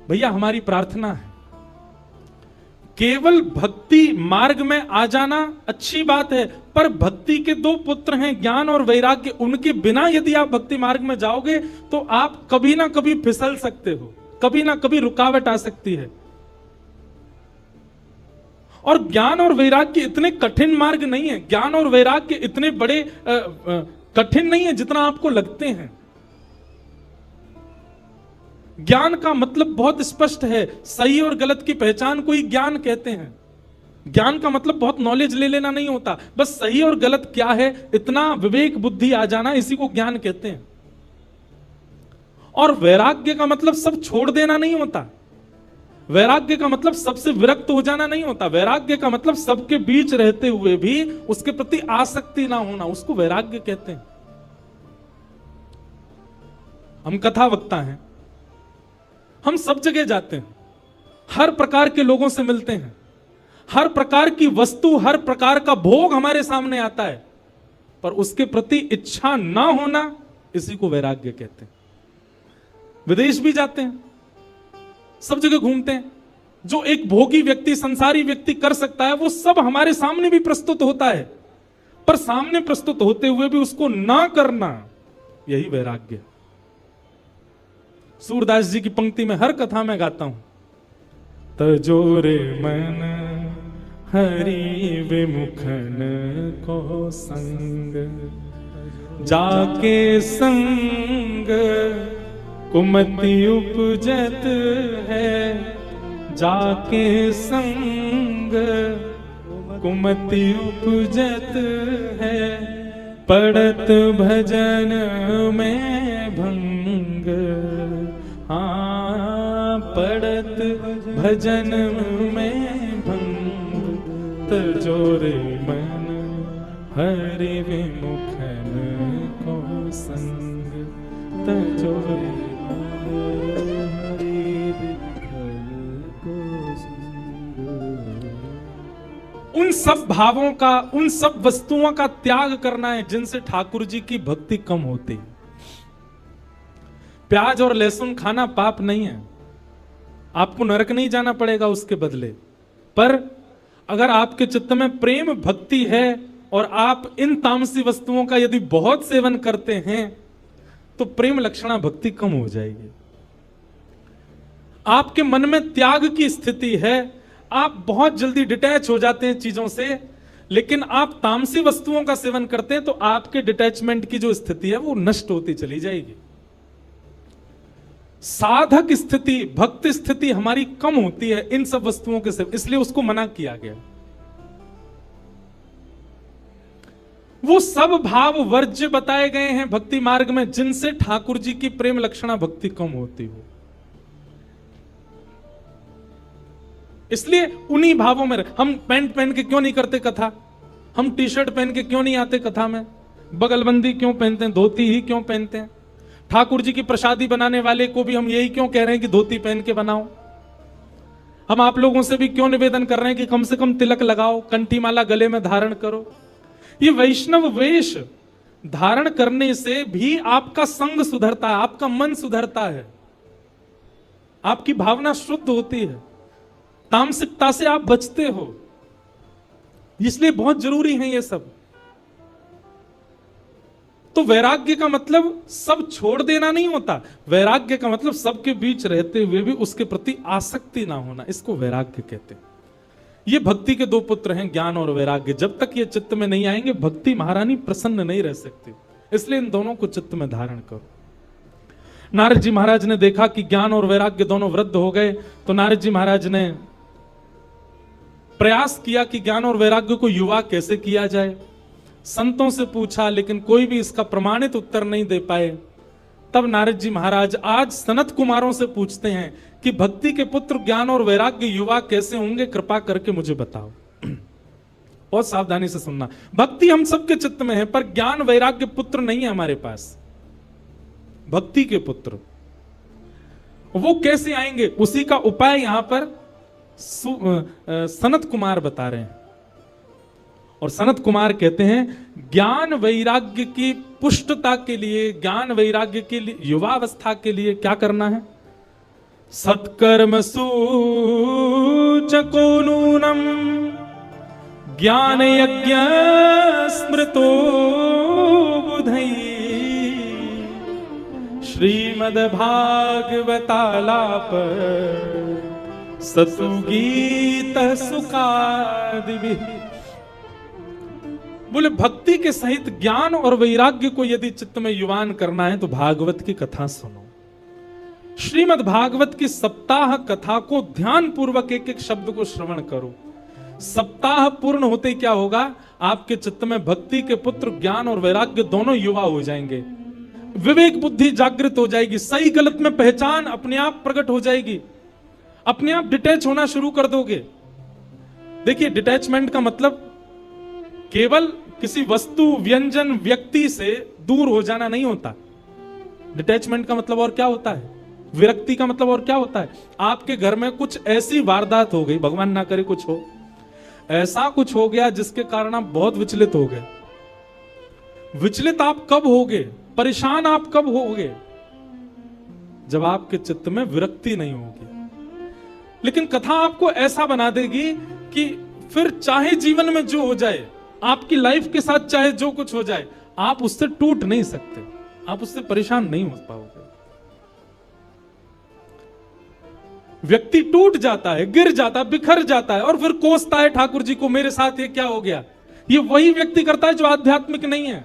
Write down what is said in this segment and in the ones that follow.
भैया हमारी प्रार्थना है, केवल भक्ति मार्ग में आ जाना अच्छी बात है, पर भक्ति के दो पुत्र हैं, ज्ञान और वैराग्य। उनके बिना यदि आप भक्ति मार्ग में जाओगे तो आप कभी ना कभी फिसल सकते हो, कभी ना कभी रुकावट आ सकती है। और ज्ञान और वैराग्य इतने कठिन मार्ग नहीं है, ज्ञान और वैराग्य इतने बड़े कठिन नहीं है जितना आपको लगते हैं। ज्ञान का मतलब बहुत स्पष्ट है, सही और गलत की पहचान को ही ज्ञान कहते हैं। ज्ञान का मतलब बहुत नॉलेज ले लेना नहीं होता, बस सही और गलत क्या है इतना विवेक बुद्धि आ जाना, इसी को ज्ञान कहते हैं। और वैराग्य का मतलब सब छोड़ देना नहीं होता, वैराग्य का मतलब सबसे विरक्त हो जाना नहीं होता, वैराग्य का मतलब सबके बीच रहते हुए भी उसके प्रति आसक्ति ना होना, उसको वैराग्य कहते हैं। हम कथा वक्ता हैं, हम सब जगह जाते हैं, हर प्रकार के लोगों से मिलते हैं, हर प्रकार की वस्तु, हर प्रकार का भोग हमारे सामने आता है, पर उसके प्रति इच्छा ना होना, इसी को वैराग्य कहते हैं। विदेश भी जाते हैं, सब जगह घूमते हैं, जो एक भोगी व्यक्ति, संसारी व्यक्ति कर सकता है वो सब हमारे सामने भी प्रस्तुत होता है, पर सामने प्रस्तुत होते हुए भी उसको ना करना, यही वैराग्य। सूरदास जी की पंक्ति में हर कथा में गाता हूं, तजोरे मन हरि विमुखन को संग, जाके संग कुमति उपजत है, जाके संग कुमति उपजत है, पड़त भजन में भंग, हाँ पड़त भजन में भंग, तजोरे मन हरि विमुखन को संग, तजोरे उन सब भावों का, उन सब वस्तुओं का त्याग करना है जिनसे ठाकुर जी की भक्ति कम होती है। प्याज और लहसुन खाना पाप नहीं है, आपको नरक नहीं जाना पड़ेगा उसके बदले, पर अगर आपके चित्त में प्रेम भक्ति है और आप इन तामसी वस्तुओं का यदि बहुत सेवन करते हैं तो प्रेम लक्षणा भक्ति कम हो जाएगी। आपके मन में त्याग की स्थिति है, आप बहुत जल्दी डिटैच हो जाते हैं चीजों से, लेकिन आप तामसी वस्तुओं का सेवन करते हैं तो आपके डिटैचमेंट की जो स्थिति है वो नष्ट होती चली जाएगी। साधक स्थिति, भक्त स्थिति हमारी कम होती है इन सब वस्तुओं के सेवन, इसलिए उसको मना किया गया। वो सब भाव वर्ज्य बताए गए हैं भक्ति मार्ग में जिनसे ठाकुर जी की प्रेम लक्षणा भक्ति कम होती हो, इसलिए उन्हीं भावों में हम पैंट पहन के क्यों नहीं करते कथा, हम टी शर्ट पहन के क्यों नहीं आते कथा में, बगलबंदी क्यों पहनते हैं, धोती ही क्यों पहनते हैं, ठाकुर जी की प्रसादी बनाने वाले को भी हम यही क्यों कह रहे हैं कि धोती पहन के बनाओ, हम आप लोगों से भी क्यों निवेदन कर रहे हैं कि कम से कम तिलक लगाओ, कंठी माला गले में धारण करो। ये वैष्णव वेश धारण करने से भी आपका संग सुधरता है, आपका मन सुधरता है, आपकी भावना शुद्ध होती है, तामसिकता से आप बचते हो, इसलिए बहुत जरूरी है ये सब। तो वैराग्य का मतलब सब छोड़ देना नहीं होता, वैराग्य का मतलब सबके बीच रहते हुए भी उसके प्रति आसक्ति ना होना, इसको वैराग्य कहते हैं। ये भक्ति के दो पुत्र हैं, ज्ञान और वैराग्य। जब तक ये चित्त में नहीं आएंगे भक्ति महारानी प्रसन्न नहीं रह सकती, इसलिए इन दोनों को चित्त में धारण करो। नारद जी महाराज ने देखा कि ज्ञान और वैराग्य दोनों वृद्ध हो गए, तो नारद जी महाराज ने प्रयास किया कि ज्ञान और वैराग्य को युवा कैसे किया जाए। संतों से पूछा, लेकिन कोई भी इसका प्रमाणित उत्तर नहीं दे पाए। तब नारद जी महाराज आज सनत कुमारों से पूछते हैं कि भक्ति के पुत्र ज्ञान और वैराग्य युवा कैसे होंगे, कृपा करके मुझे बताओ। बहुत सावधानी से सुनना, भक्ति हम सबके चित्त में है, पर ज्ञान वैराग्य पुत्र नहीं है हमारे पास। भक्ति के पुत्र वो कैसे आएंगे, उसी का उपाय यहां पर सनत कुमार बता रहे हैं। और सनत कुमार कहते हैं ज्ञान वैराग्य की पुष्टता के लिए, ज्ञान वैराग्य के लिए, युवावस्था के लिए क्या करना है, सत्कर्म सूचको नूनम ज्ञान यज्ञ स्मृतो बुधै श्रीमद् भागवतालाप सतुगीत सुखादि। बोले भक्ति के सहित ज्ञान और वैराग्य को यदि चित्त में युवान करना है तो भागवत की कथा सुनो। श्रीमद् भागवत की सप्ताह कथा को ध्यान पूर्वक एक एक शब्द को श्रवण करो। सप्ताह पूर्ण होते क्या होगा, आपके चित्त में भक्ति के पुत्र ज्ञान और वैराग्य दोनों युवा हो जाएंगे। विवेक बुद्धि जागृत हो जाएगी, सही गलत में पहचान अपने आप प्रकट हो जाएगी, अपने आप डिटैच होना शुरू कर दोगे। देखिए, डिटैचमेंट का मतलब केवल किसी वस्तु व्यंजन व्यक्ति से दूर हो जाना नहीं होता। डिटैचमेंट का मतलब और क्या होता है, विरक्ति का मतलब और क्या होता है, आपके घर में कुछ ऐसी वारदात हो गई, भगवान ना करे कुछ हो, ऐसा कुछ हो गया जिसके कारण आप बहुत विचलित हो गए। विचलित आप कब होगे, परेशान आप कब होगे, जब आपके चित्त में विरक्ति नहीं होगी। लेकिन कथा आपको ऐसा बना देगी कि फिर चाहे जीवन में जो हो जाए, आपकी लाइफ के साथ चाहे जो कुछ हो जाए, आप उससे टूट नहीं सकते, आप उससे परेशान नहीं हो पाओगे। व्यक्ति टूट जाता है, गिर जाता है, बिखर जाता है और फिर कोसता है ठाकुर जी को, मेरे साथ ये क्या हो गया। ये वही व्यक्ति करता है जो आध्यात्मिक नहीं है।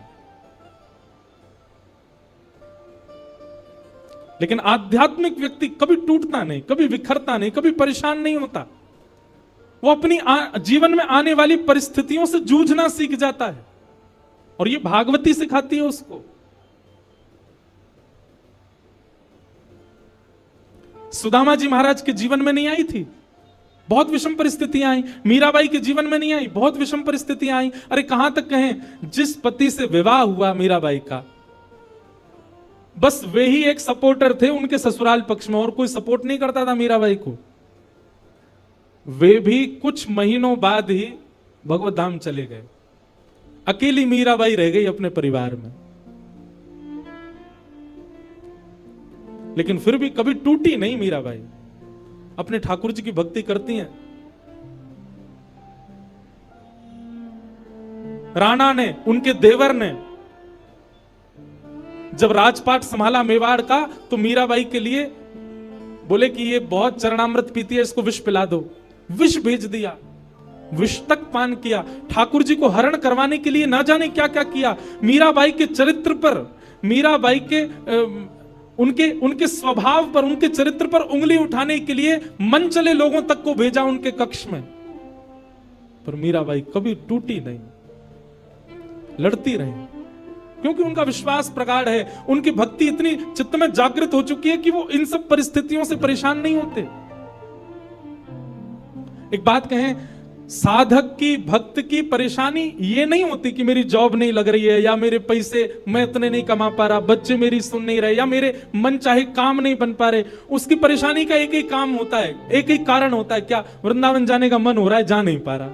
लेकिन आध्यात्मिक व्यक्ति कभी टूटता नहीं, कभी बिखरता नहीं, कभी परेशान नहीं होता। वो अपनी जीवन में आने वाली परिस्थितियों से जूझना सीख जाता है और ये भागवती सिखाती है उसको। सुदामा जी महाराज के जीवन में नहीं आई थी, बहुत विषम परिस्थितियां आई। मीराबाई के जीवन में नहीं आई, बहुत विषम परिस्थितियां आई। अरे कहां तक कहें, जिस पति से विवाह हुआ मीराबाई का, बस वे ही एक सपोर्टर थे उनके ससुराल पक्ष में, और कोई सपोर्ट नहीं करता था मीराबाई को। वे भी कुछ महीनों बाद ही भगवत धाम चले गए, अकेली मीराबाई रह गई अपने परिवार में। लेकिन फिर भी कभी टूटी नहीं मीराबाई, अपने ठाकुर जी की भक्ति करती हैं। राणा ने, उनके देवर ने जब राजपाट संभाला मेवाड़ का, तो मीराबाई के लिए बोले कि ये बहुत चरणामृत पीती है, इसको विष पिला दो। विष भेज दिया, विष तक पान किया। ठाकुर जी को हरण करवाने के लिए ना जाने क्या क्या किया। मीराबाई के चरित्र पर, मीराबाई के उनके स्वभाव पर, उनके चरित्र पर उंगली उठाने के लिए मन चले लोगों तक को भेजा उनके कक्ष में, पर मीराबाई कभी टूटी नहीं, लड़ती रही, क्योंकि उनका विश्वास प्रगाढ़ है। उनकी भक्ति इतनी चित्त में जागृत हो चुकी है कि वो इन सब परिस्थितियों से परेशान नहीं होते। एक बात कहें, साधक की, भक्त की परेशानी ये नहीं होती कि मेरी जॉब नहीं लग रही है, या मेरे पैसे मैं इतने नहीं कमा पा रहा, बच्चे मेरी सुन नहीं रहे, या मेरे मन चाहे काम नहीं बन पा रहे। उसकी परेशानी का एक ही काम होता है, एक ही कारण होता है, क्या, वृंदावन जाने का मन हो रहा है, जा नहीं पा रहा,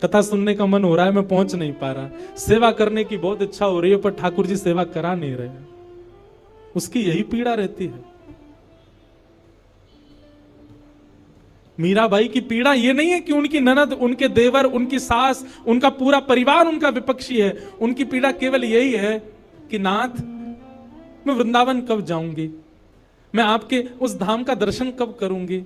कथा सुनने का मन हो रहा है, मैं पहुंच नहीं पा रहा, सेवा करने की बहुत इच्छा हो रही है पर ठाकुर जी सेवा करा नहीं रहे। उसकी यही पीड़ा रहती है। मीराबाई की पीड़ा यह नहीं है कि उनकी ननद, उनके देवर, उनकी सास, उनका पूरा परिवार उनका विपक्षी है। उनकी पीड़ा केवल यही है कि नाथ, मैं वृंदावन कब जाऊंगी, मैं आपके उस धाम का दर्शन कब करूंगी।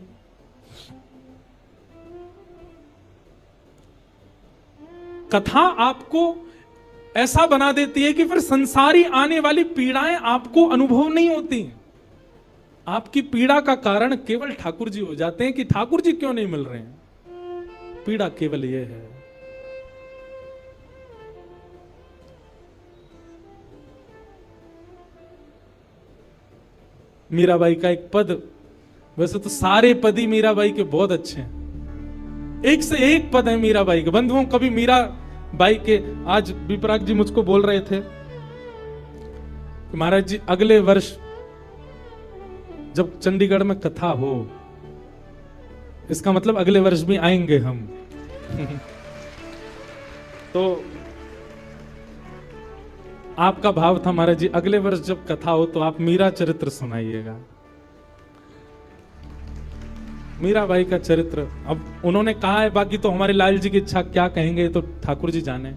कथा आपको ऐसा बना देती है कि फिर संसारी आने वाली पीड़ाएं आपको अनुभव नहीं होती। आपकी पीड़ा का कारण केवल ठाकुर जी हो जाते हैं कि ठाकुर जी क्यों नहीं मिल रहे हैं। पीड़ा केवल यह है। मीराबाई का एक पद, वैसे तो सारे पद ही मीराबाई के बहुत अच्छे हैं, एक से एक पद है मीराबाई के। बंधुओं, कभी मीराबाई के, आज विपराग जी मुझको बोल रहे थे कि महाराज जी अगले वर्ष जब चंडीगढ़ में कथा हो, इसका मतलब अगले वर्ष भी आएंगे हम। तो आपका भाव था महाराज जी अगले वर्ष जब कथा हो तो आप मीरा चरित्र सुनाइएगा। मीराबाई का चरित्र अब उन्होंने कहा है, बाकी तो हमारे लाल जी की इच्छा, क्या कहेंगे तो ठाकुर जी जाने।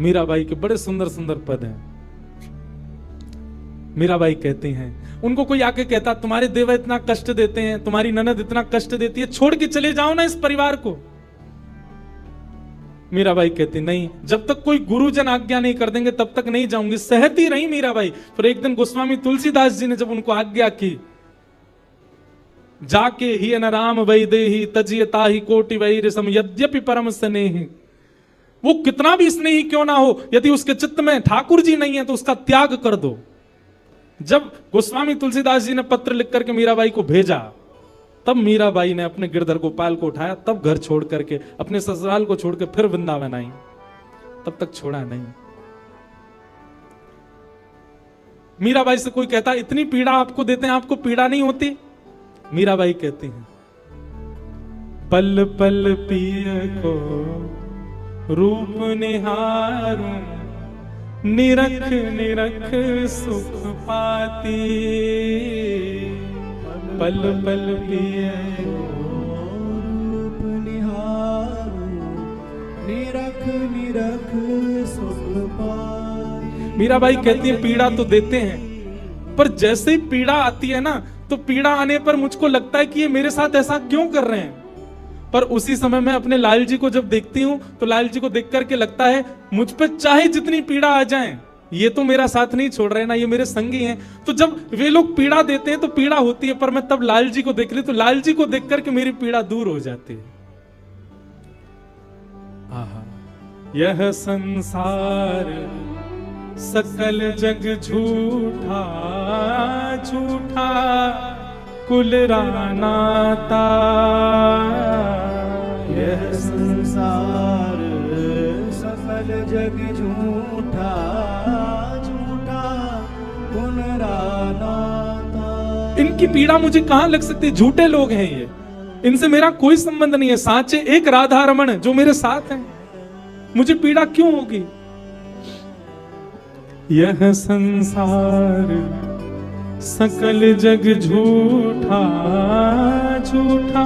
मीराबाई के बड़े सुंदर सुंदर पद हैं। मीराबाई कहती हैं, उनको कोई आके कहता तुम्हारे देवर इतना कष्ट देते हैं, तुम्हारी ननद इतना कष्ट देती है, छोड़ के चले जाओ ना इस परिवार को। मीराबाई कहती नहीं, जब तक कोई गुरुजन आज्ञा नहीं कर देंगे तब तक नहीं जाऊंगी। सहती रही मीराबाई। फिर एक दिन गोस्वामी तुलसीदास जी ने जब उनको आज्ञा की, जाके ही अनराम वैदेही तजियता ही कोटि वैरसम यद्यपि परम स्नेही। वो कितना भी स्नेही क्यों ना हो, यदि उसके चित्त में ठाकुर जी नहीं है तो उसका त्याग कर दो। जब गोस्वामी तुलसीदास जी ने पत्र लिख करके मीराबाई को भेजा, तब मीराबाई ने अपने गिरधर गोपाल को उठाया, तब घर छोड़ करके अपने ससुराल को छोड़ के फिर वृंदावन आई। तब तक छोड़ा नहीं। मीराबाई से कोई कहता इतनी पीड़ा आपको देते हैं, आपको पीड़ा नहीं होती? मीराबाई कहती हैं, पल पल पिय को रूप निहारूं, निरख निरख सुख पाती। पल पल पिय रूप निहारूं, निरख निरख सुख पाती। मीराबाई कहती है पीड़ा तो देते हैं, पर जैसे ही पीड़ा आती है ना, तो पीड़ा आने पर मुझको लगता है कि ये मेरे साथ ऐसा क्यों कर रहे हैं। पर उसी समय मैं अपने लाल जी को जब देखती हूं तो लाल जी को देख करके लगता है मुझ पे चाहे जितनी पीड़ा आ जाए, ये तो मेरा साथ नहीं छोड़ रहे ना, ये मेरे संगी हैं। तो जब वे लोग पीड़ा देते हैं तो पीड़ा होती है, पर मैं तब लाल जी को देख रही तो लाल जी को देख करके मेरी पीड़ा दूर हो जाती है। आहा, यह संसार सकल जग झूठा झूठा कुल रानाता। यह संसार सकल जग झूठा झूठा कुल रानाता। इनकी पीड़ा मुझे कहां लग सकती है? झूठे लोग हैं ये, इनसे मेरा कोई संबंध नहीं है। साचे एक राधा रमण जो मेरे साथ हैं, मुझे पीड़ा क्यों होगी? यह संसार सकल जग झूठा झूठा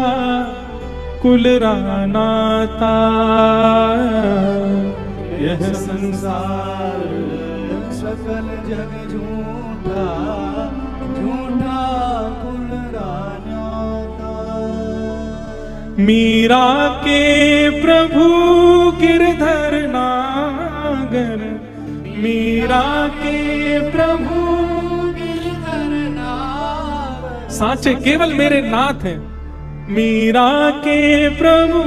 कुल रानाता। यह संसार सकल जग झूठा झूठा कुल रानाता। मीरा के प्रभु गिरधर नागर, मीरा के प्रभु साचे केवल मेरे नाथ हैं। मीरा के प्रभु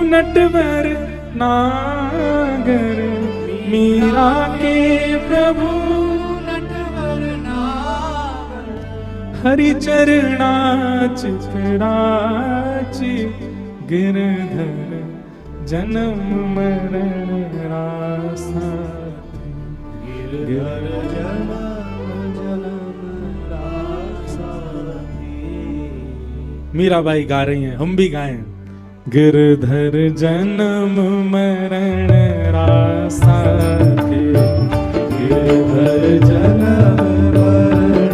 नटवर नागर, मीरा के प्रभु नटवर नागर। हरि चरणाच चराची गिरधर जन्म मरण रासा। गिरधर जन्म मीराबाई गा रही हैं, हम भी गाएं। गिरधर जन्म मरण रासा थे, गिरधर जन्म मरण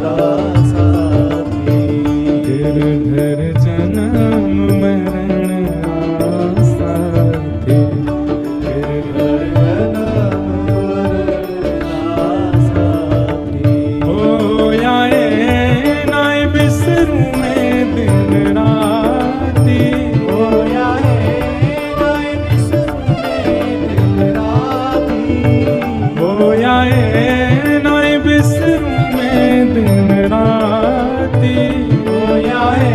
रासा थे। गिरधर जन्म मरण रासा थे। गिरधर जन्म मरण रासा थे। ओ आए नाय बिसरू में दिन राती। ओ आए नाय बिसरू में दिन राती। ओ आए नाय बिसरू में दिन राती। ओ आए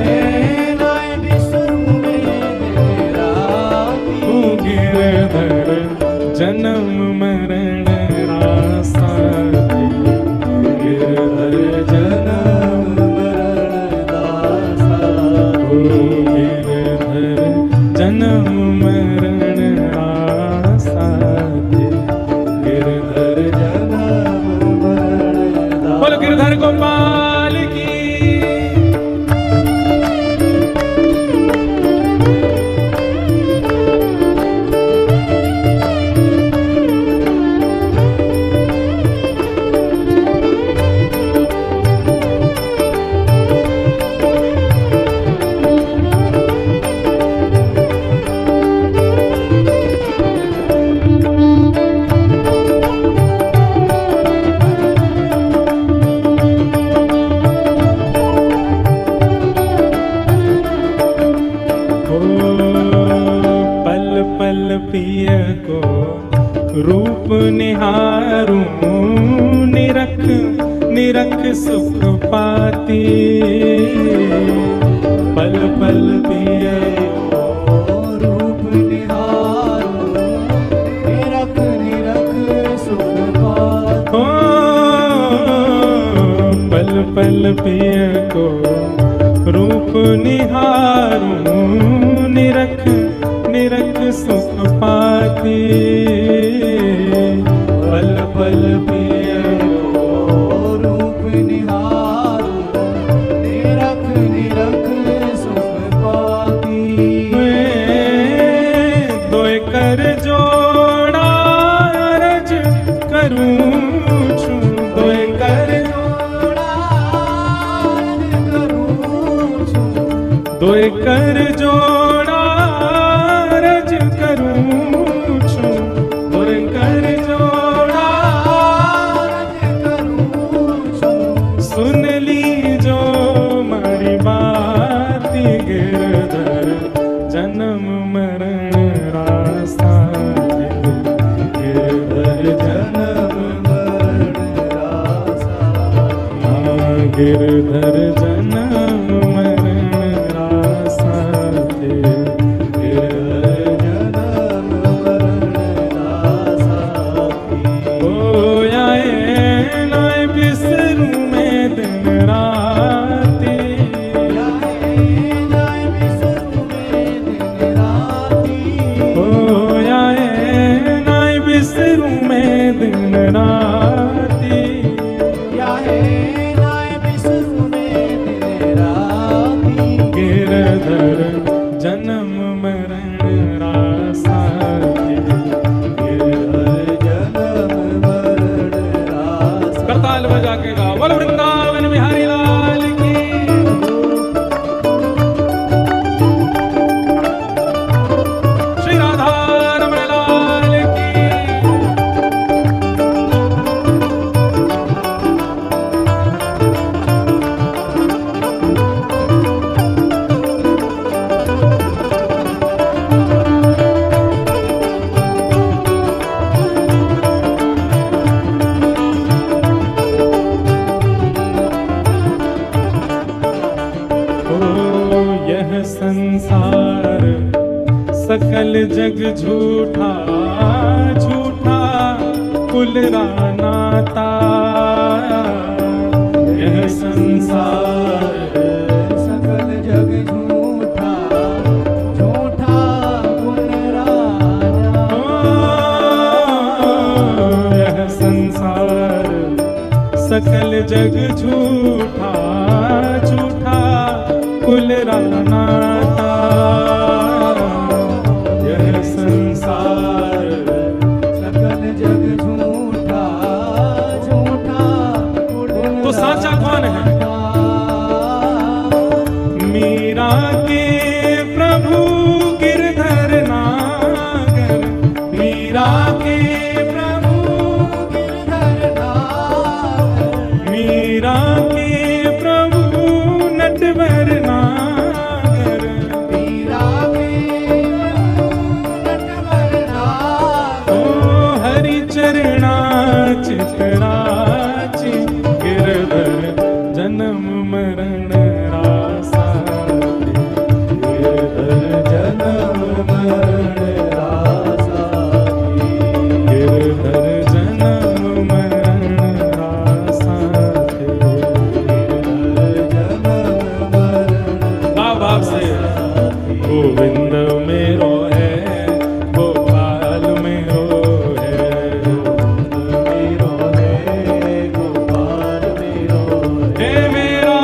नाय बिसरू में दिन राती। ओ गिरधर जन्म मरण रासा थे। गिरधर जन्म मरण रासा ओ गिरधर जन्म मरण रासा थे। गिरधर जन्म मरण रासा। बोलो गिरधर गोपाल की। निरख सुख पाती, पल पल पिय रूप निहारो, निरख निरख सुख पाती। ओ पल पल पिय को रूप निहारूं, निरख निरख सुख पाती, पल पल पिय को रूप निहारो, निरख निरख सुख पाती। दोय कर जोड़ा अरज करूं छूं, दोय कर जोड़ा करूं छूं, दोय कर जोड़ा अरज करूं छूं, दोय कर जोड़ा करूं छूं। सुन ली जो मारी बाती, गिरधर जन्म मरण रास्ता, गिरधर जन्म मरण रासा, गिरधर जन्म मरण रास्ता, गिरधर जन्म मरण रासा। ओ आए नाय बिसरूं मैं दिन राती, ओ आए नाय बिसरूं मैं दिन राती, गिरधर जन्म मरण रासा, करताल बजा के गा, बोल वृंदावन बिहारी लाल की। श्री राधा रमण लाल की। ओ यह संसार सकल जग झूठा, झूठा कुलरा नाता, यह संसार सकल जग झूठा, झूठा पुनराजा। ओ यह संसार सकल जग झूठा, झूठा कुलरा नाता, यह संसार सकल जग झूठा, झूठा तो साचा कौन है? मीरा के प्रभु गिरधर नागर, मीरा के प्रभु गिरधर नागर, मीरा के प्रभु नटवर नागर, मीरा के नटवर नागर। ओ हरि चरणा चितराची, गिरधर जन्म मरण रासा, गिरधर जन्म मरण रासा, गिरधर जन्म मरण रासा, गिरधर जन्म मरण बाप से गोविंद मेरो है, गोपाल मेरो है, मेरो है, गोपाल मेरो हे मेरा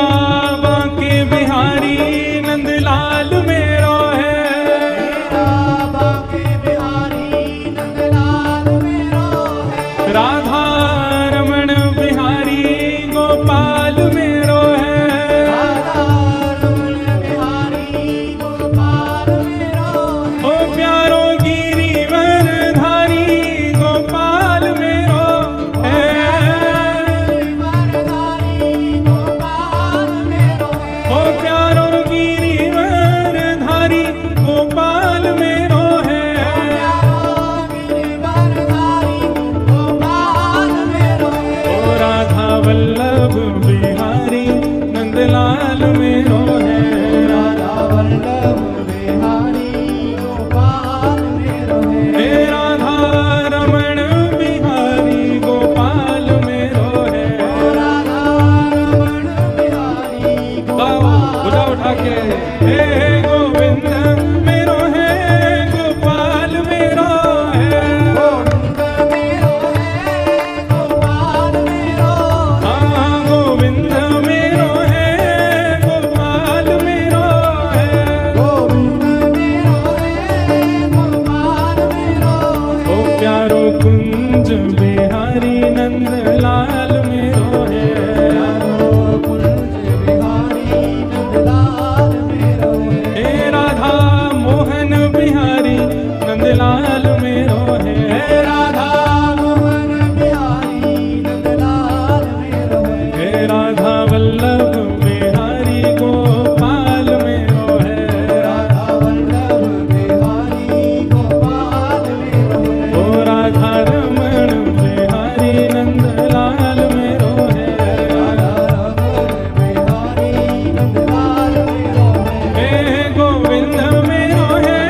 वल्लभ बिहारी गोपाल मेरो है, राधा वल्लभ बिहारी गोपाल मेरो है, ओ राधा रमण बिहारी नंदलाल मेरो है, राधा रमण बिहारी नंदलाल मेरो है, हे गोविंद मेरो है,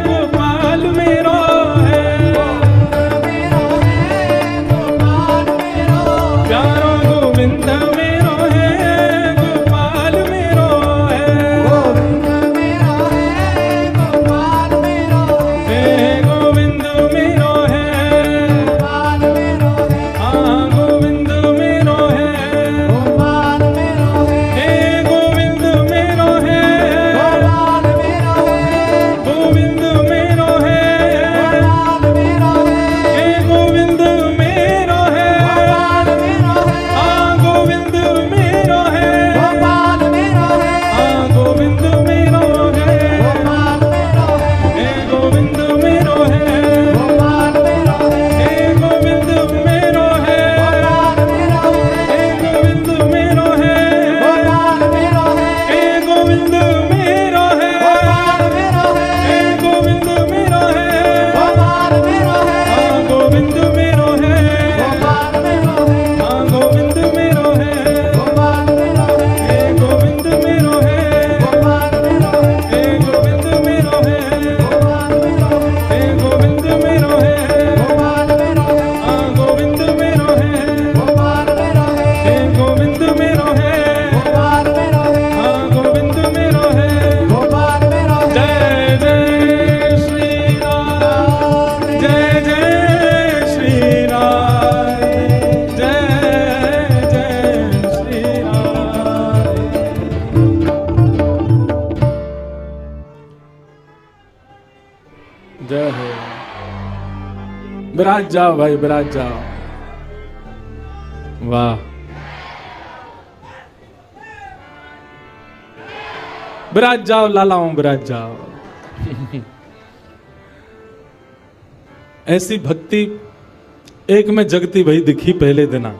गोपाल मेरो है, मेरो है गोपाल मेरो प्यारो गोविंद मेरो है, गोपाल मेरो है, गोविंद मेरो है गोपाल मेरो हे है, गोविंद मेरो है, गोपाल मेरो है, हाँ गोविंद मेरो है, गोपाल मेरो है, हे गोविंद मेरो है, गोपाल मेरो है, गोविंद मेरो है, गोपाल मेरो है, हे गोविंद मेरो है, गोपाल मेरो है, हाँ गोविंद मेरो है, गोपाल मेरो है, हाँ गोविंद मेरो है, गोपाल मेरो है, हे गोविंद मेरो है, गोपाल मेरो है, हे गोविंद मेरो है, गोपाल मेरो है, हे गोविंद मेरो है, गोपाल मेरो है, हे गोविंद मेरो है, गोपाल मेरो है, हे गोविंद मेरो है, गोपाल मेरो है, हाँ गोविंद मेरो है, गोपाल मेरो है, हाँ गोविंद मेरो है, गोपाल मेरो है, हे गोविंद मेरो है, गोपाल मेरो है, हे गोविंद मेरो है, गोपाल मेरो है, हे गोविंद मेरो है, गोपाल मेरो है, हाँ गोविंद मेरो है, गोपाल मेरो है, हे गोविंद मेरो है, गोपाल मेरो है, हाँ गोविंद मेरो है, गोपाल मेरो है, जय जय श्री राम, जय जय श्री राम, जय जय श्री राम। जय हो। विराज जाओ भाई, विराज जाओ। वाह, विराज जाओ लालाओं, विराज जाओ। ऐसी भक्ति एक में जगती भाई दिखी पहले दिना,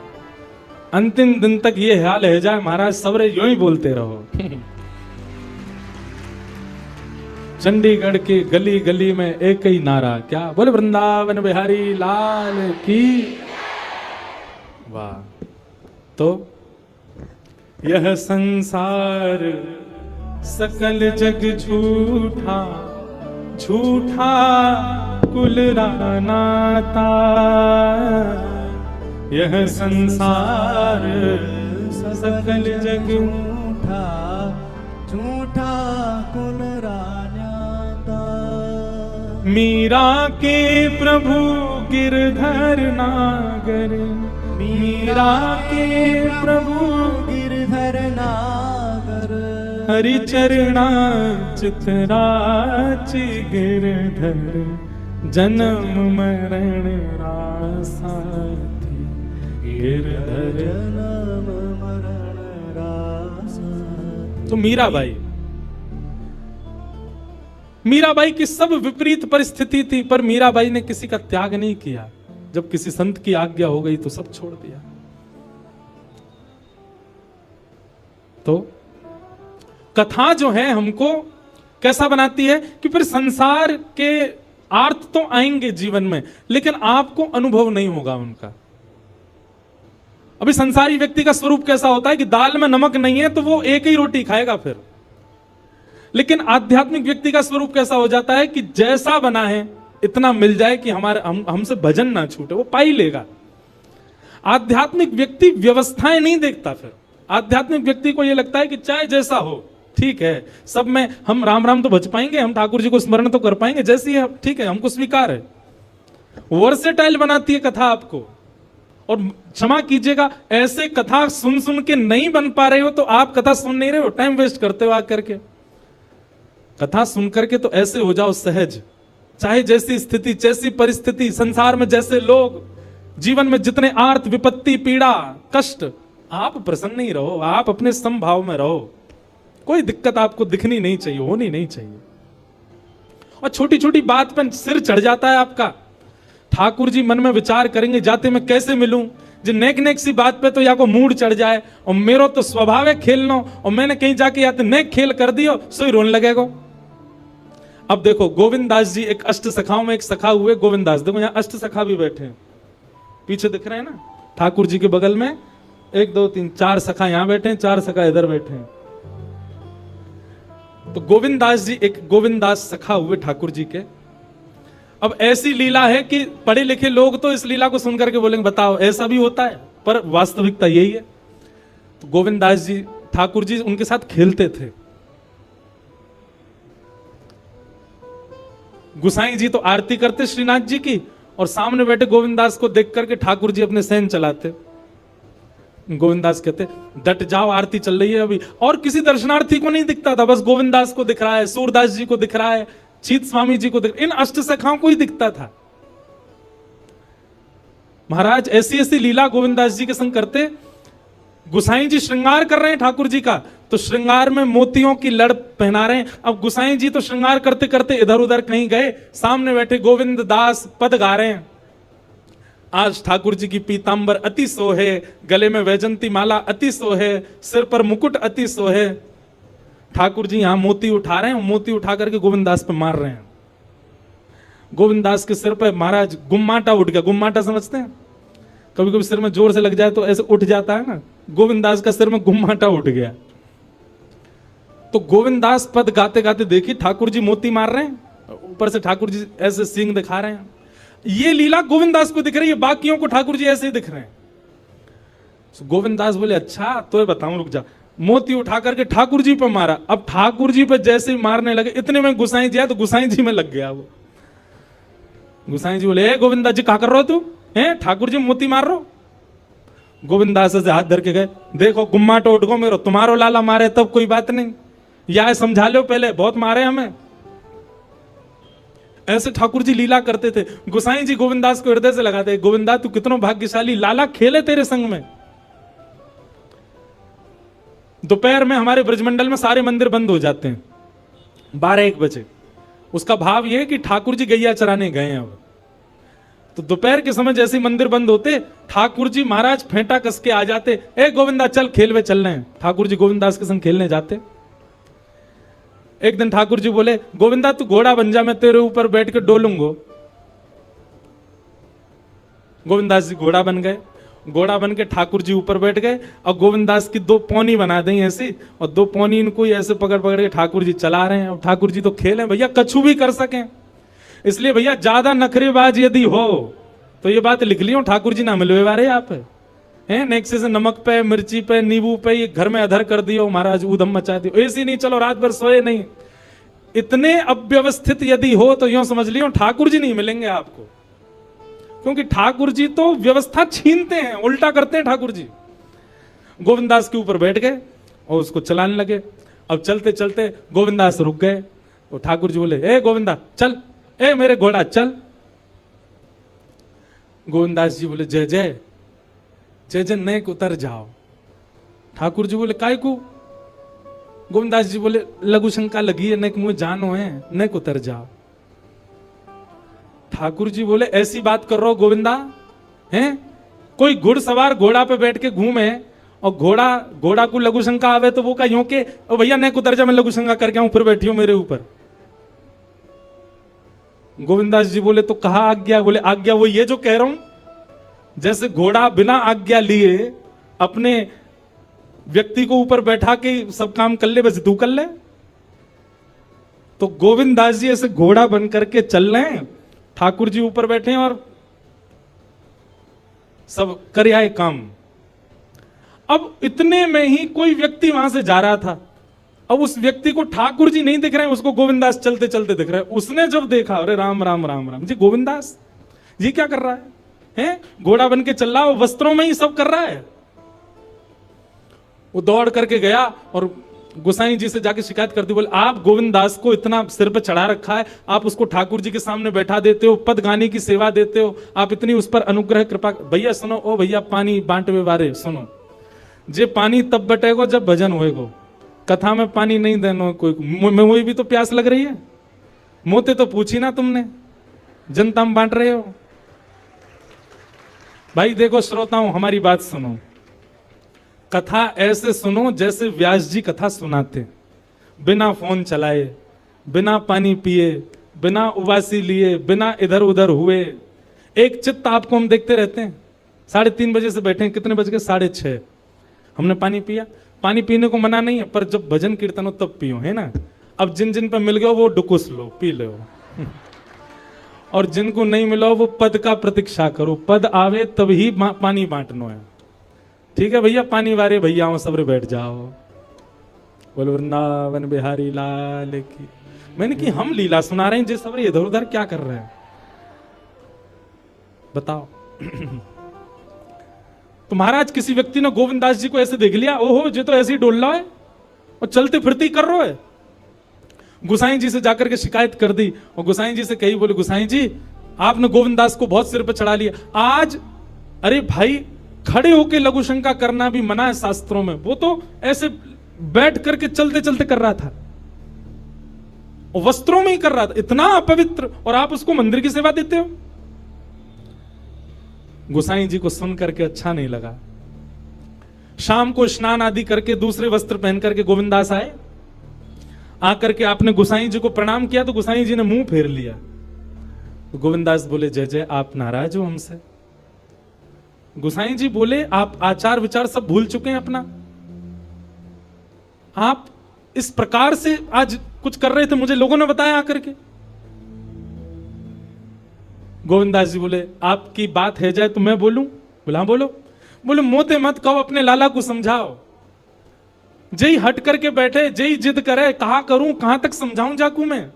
अंतिम दिन तक ये हाल है जाए महाराज सबरे यूं ही बोलते रहो। चंडीगढ़ की गली गली में एक ही नारा, क्या बोले, वृंदावन बिहारी लाल की। वाह। तो यह संसार सकल जग झूठा, झूठा कुल नाता, यह संसार सकल जग झूठा झूठा कुल रान्याता, मीरा के प्रभु गिरधर नागर, मीरा के प्रभु गिरधर नागर, हरि चरणा चितराचि गिरधर, जन्म मरण रासाथी गिरधर। जन्म मरण रासा। तो मीराबाई, मीराबाई की सब विपरीत परिस्थिति थी, पर मीराबाई ने किसी का त्याग नहीं किया। जब किसी संत की आज्ञा हो गई तो सब छोड़ दिया। तो कथा जो है हमको कैसा बनाती है कि फिर संसार के अर्थ तो आएंगे जीवन में, लेकिन आपको अनुभव नहीं होगा उनका। अभी संसारी व्यक्ति का स्वरूप कैसा होता है कि दाल में नमक नहीं है तो वो एक ही रोटी खाएगा फिर। लेकिन आध्यात्मिक व्यक्ति का स्वरूप कैसा हो जाता है कि जैसा बना है इतना मिल जाए कि हमसे भजन ना छूटे, वो पा ही लेगा। आध्यात्मिक व्यक्ति व्यवस्थाएं नहीं देखता। फिर आध्यात्मिक व्यक्ति को यह लगता है कि चाहे जैसा हो ठीक है, सब में हम राम राम तो बच पाएंगे, हम ठाकुर जी को स्मरण तो कर पाएंगे, जैसी है ठीक है, हमको स्वीकार है। वर्सेटाइल बनाती है कथा आपको। और क्षमा कीजिएगा, ऐसे कथा सुन सुन के नहीं बन पा रहे हो तो आप कथा सुन नहीं रहे हो, टाइम वेस्ट करते हो आकर के। कथा सुन करके तो ऐसे हो जाओ सहज, चाहे जैसी स्थिति जैसी परिस्थिति, संसार में जैसे लोग, जीवन में जितने आर्त विपत्ति पीड़ा कष्ट, आप प्रसन्न ही रहो, आप अपने समभाव में रहो। कोई दिक्कत आपको दिखनी नहीं चाहिए, होनी नहीं चाहिए। और छोटी छोटी बात पर सिर चढ़ जाता है आपका। ठाकुर जी मन में विचार करेंगे जाते मैं कैसे मिलूं, जो नेक नेक सी बात पे तो या को मूड चढ़ जाए, और मेरो तो स्वभाव है खेलनो, और मैंने कहीं जाके या तो नेक खेल कर दियो सोई रोन लगेगा। अब देखो गोविंद दास जी एक अष्ट सखाओं में एक सखा हुए गोविंद दास, देखो यहाँ अष्ट सखा भी बैठे हैं, पीछे दिख रहे हैं ना, ठाकुर जी के बगल में 1 2 3 4 सखा यहाँ बैठे हैं, 4 सखा इधर बैठे हैं। तो गोविंद दास जी एक गोविंद दास सखा हुए ठाकुर जी के। अब ऐसी लीला है कि पढ़े लिखे लोग तो इस लीला को सुनकर के बोलेंगे बताओ ऐसा भी होता है, पर वास्तविकता यही है। तो गोविंद दास जी ठाकुर जी उनके साथ खेलते थे। गुसाई जी तो आरती करते श्रीनाथ जी की, और सामने बैठे गोविंद दास को देख करके ठाकुर जी अपने सहन चलाते। गोविंद दास कहते डट जाओ आरती चल रही है अभी, और किसी दर्शनार्थी को नहीं दिखता था, बस गोविंद दास को दिख रहा है, सूरदास जी को दिख रहा है, चीत स्वामी जी को दिख, इन अष्ट सखाओं को ही दिखता था। महाराज ऐसी ऐसी लीला गोविंद दास जी के संग करते। गुसाई जी श्रृंगार कर रहे हैं ठाकुर जी का, तो श्रृंगार में मोतियों की लड़ पहना रहे हैं। अब गुसाई जी तो श्रृंगार करते करते इधर उधर कहीं गए, सामने बैठे गोविंद दास पद गा रहे हैं। आज ठाकुर जी की पीतांबर अति सोहे, गले में वैजंती माला अति सोहे, सिर पर मुकुट अति सोहे। ठाकुर जी यहां मोती उठा रहे हैं, मोती उठा करके गोविंद दास पे मार रहे हैं। गोविंद दास के सिर पे महाराज गुम्माटा उठ गया। गुम्माटा समझते हैं, कभी कभी सिर में जोर से लग जाए तो ऐसे उठ जाता है ना, गोविंद दास का सिर में गुम्माटा उठ गया। तो गोविंद दास पद गाते गाते देखिए ठाकुर जी मोती मार रहे हैं, ऊपर से ठाकुर जी ऐसे सींग दिखा रहे हैं। ये लीला गोविंद दास को दिख रही है, बाकियों को ठाकुर जी ऐसे ही दिख रहे हैं। तो गोविंद दास बोले अच्छा तो बताऊं, रुक जा। मोती उठा करके ठाकुर जी पे मारा। अब ठाकुर जी पे जैसे ही मारने लगे, इतने में गुसाई जी आया, तो गुसाई जी में लग गया वो। गुसाई जी बोले गोविंद दास जी क्या कर रहे हो तू, हैं ठाकुर जी मोती मार रहे हो। गोविंद दास से हाथ धर के गए, देखो गुम्माटो उठ गो मेरो, तुम्हारो लाला मारे तब कोई बात नहीं, या समझा लो पहले, बहुत मारे हमें। ऐसे ठाकुर जी लीला करते थे। गुसाई जी गोविंद दास को हृदय से लगाते, गोविंद दास तू कितना भाग्यशाली, लाला खेले तेरे संग में। दोपहर में हमारे ब्रजमंडल में सारे मंदिर बंद हो जाते हैं 12-1 बजे। उसका भाव यह है कि ठाकुर जी गैया चराने गए हैं। अब तो दोपहर के समय जैसे मंदिर बंद होते, ठाकुर जी महाराज फेंटा कस के आ जाते, ए गोविंदा चल खेलवे चल रहे हैं। ठाकुर जी गोविंद दास के संग खेलने जाते। एक दिन ठाकुर जी बोले गोविंदा तू घोड़ा बन जा, मैं तेरे ऊपर बैठ के डोलूंगो। गोविंद दास जी घोड़ा बन गए। घोड़ा बन के ठाकुर जी ऊपर बैठ गए, और गोविंद दास की 2 पौनी बना दी ऐसी, और 2 पौनी इनको ऐसे पकड़ पकड़ के ठाकुर जी चला रहे हैं। और ठाकुर जी तो खेले भैया, कछु भी कर सकें। इसलिए भैया ज्यादा नखरेबाज यदि हो तो ये बात लिख लियो, ठाकुर जी ना मिलवे वाले आप हैं, नेक्से से नमक पे, मिर्ची पे, नींबू पे, ये घर में अधर कर दियो महाराज, ऊधम मचा दियो, ऐसी नहीं चलो रात भर सोए नहीं। इतने अव्यवस्थित यदि हो तो यूं समझ लियो ठाकुर जी नहीं मिलेंगे आपको, क्योंकि ठाकुर जी तो व्यवस्था छीनते हैं, उल्टा करते हैं ठाकुर जी। गोविंद दास के ऊपर बैठ गए और उसको चलाने लगे। अब चलते चलते गोविंद दास रुक गए, तो ठाकुर जी बोले ए गोविंदा चल, ए मेरे घोड़ा चल। गोविंद दास जी बोले जय जय जय जय, नेक उतर जाओ। ठाकुर जी बोले काय को? गोविंद दास जी बोले लघु शंका लगी है, नेक मुझे जानो है, नेक उतर जाओ। ठाकुर जी बोले ऐसी बात कर रहे हो गोविंदा, हैं कोई घुड़सवार घोड़ा पे बैठ के घूमे और घोड़ा को लघु शंका आवे तो वो का यूं के भैया नेक उतर जा, मैं लघु शंका करके आऊं, फिर बैठी हो मेरे ऊपर। गोविंदास जी बोले तो कहा आज्ञा? बोले आज्ञा वो ये जो कह रहा हूं, जैसे घोड़ा बिना आज्ञा लिए अपने व्यक्ति को ऊपर बैठा के सब काम कर ले, बस तू कर ले। तो गोविंदास जी ऐसे घोड़ा बन करके चल रहे हैं, ठाकुर जी ऊपर बैठे हैं और सब कर आए काम। अब इतने में ही कोई व्यक्ति वहां से जा रहा था। अब उस व्यक्ति को ठाकुर जी नहीं दिख रहे हैं, उसको गोविंदास चलते चलते दिख रहे हैं। उसने जब देखा, अरे राम राम राम राम जी, गोविंदास ये क्या कर रहा है? हैं घोड़ा बन के चल रहा है, वस्त्रों में ही सब कर रहा है। वो दौड़ करके गया और गोसाई जी से जाके शिकायत कर दी। बोले आप गोविंद दास को इतना सिर पे चढ़ा रखा है, आप उसको ठाकुर जी के सामने बैठा देते हो, पद गाने की सेवा देते हो, आप इतनी उस पर अनुग्रह कृपा। भैया सुनो, ओ भैया पानी बांटवे वारे सुनो, जे पानी तब बटेगो जब भजन होएगो, कथा में पानी नहीं देना कोई। मुझे भी तो प्यास लग रही है, मोते तो पूछी ना तुमने, जनता में बांट रहे हो। भाई देखो श्रोताओं, हमारी बात सुनो। कथा ऐसे सुनो जैसे व्यास जी कथा सुनाते, बिना फोन चलाए, बिना पानी पिए, बिना उबासी लिए, बिना इधर उधर हुए, एक चित्त आपको हम देखते रहते हैं। 3:30 बजे से बैठे हैं, कितने बज गए? 6:30। हमने पानी पिया। पानी पीने को मना नहीं है, पर जब भजन कीर्तन हो तब पियो, है ना। अब जिन जिन पर मिल गए वो डुकुस लो, पी लो, और जिनको नहीं मिला वो पद का प्रतीक्षा करो, पद आवे तभी पानी बांटनो है। ठीक है भैया, पानी वारे भैया सबरे बैठ जाओ। बोलो वृंदावन बिहारी लाल की। मैंने कि हम लीला सुना रहे हैं, जिस सबरे इधर उधर क्या कर रहे हैं बताओ। तो महाराज किसी व्यक्ति ने गोविंदास जी को ऐसे देख लिया, ओहो जो तो ऐसे ही डोल रहा है और चलते फिरते ही कर रहा है। गुसाई जी से जाकर के शिकायत कर दी, और गुसाई जी से कही, बोले गुसाई जी आपने गोविंदास को बहुत सिर पे चढ़ा लिया आज। अरे भाई, खड़े होके लघु शंका करना भी मना है शास्त्रों में, वो तो ऐसे बैठ करके चलते चलते कर रहा था, और वस्त्रों में ही कर रहा था, इतना अपवित्र, और आप उसको मंदिर की सेवा देते हो। गुसाई जी को सुन करके अच्छा नहीं लगा। शाम को स्नान आदि करके दूसरे वस्त्र पहन करके गोविंदास आए। आकर के आपने गुसाई जी को प्रणाम किया तो गुसाई जी ने मुंह फेर लिया। तो गोविंदास बोले, जय जय, आप नाराज हो हमसे? गुसाई जी बोले, आप आचार विचार सब भूल चुके हैं अपना। आप इस प्रकार से आज कुछ कर रहे थे, मुझे लोगों ने बताया आकर के। गोविंदास जी बोले, आपकी बात है जाए तो मैं बोलूं? बोला बोलो। बोले, मोते मत कहो, अपने लाला को समझाओ। जय हट करके बैठे, जय जिद करे, कहा करूं, कहां तक समझाऊं जाकू मैं।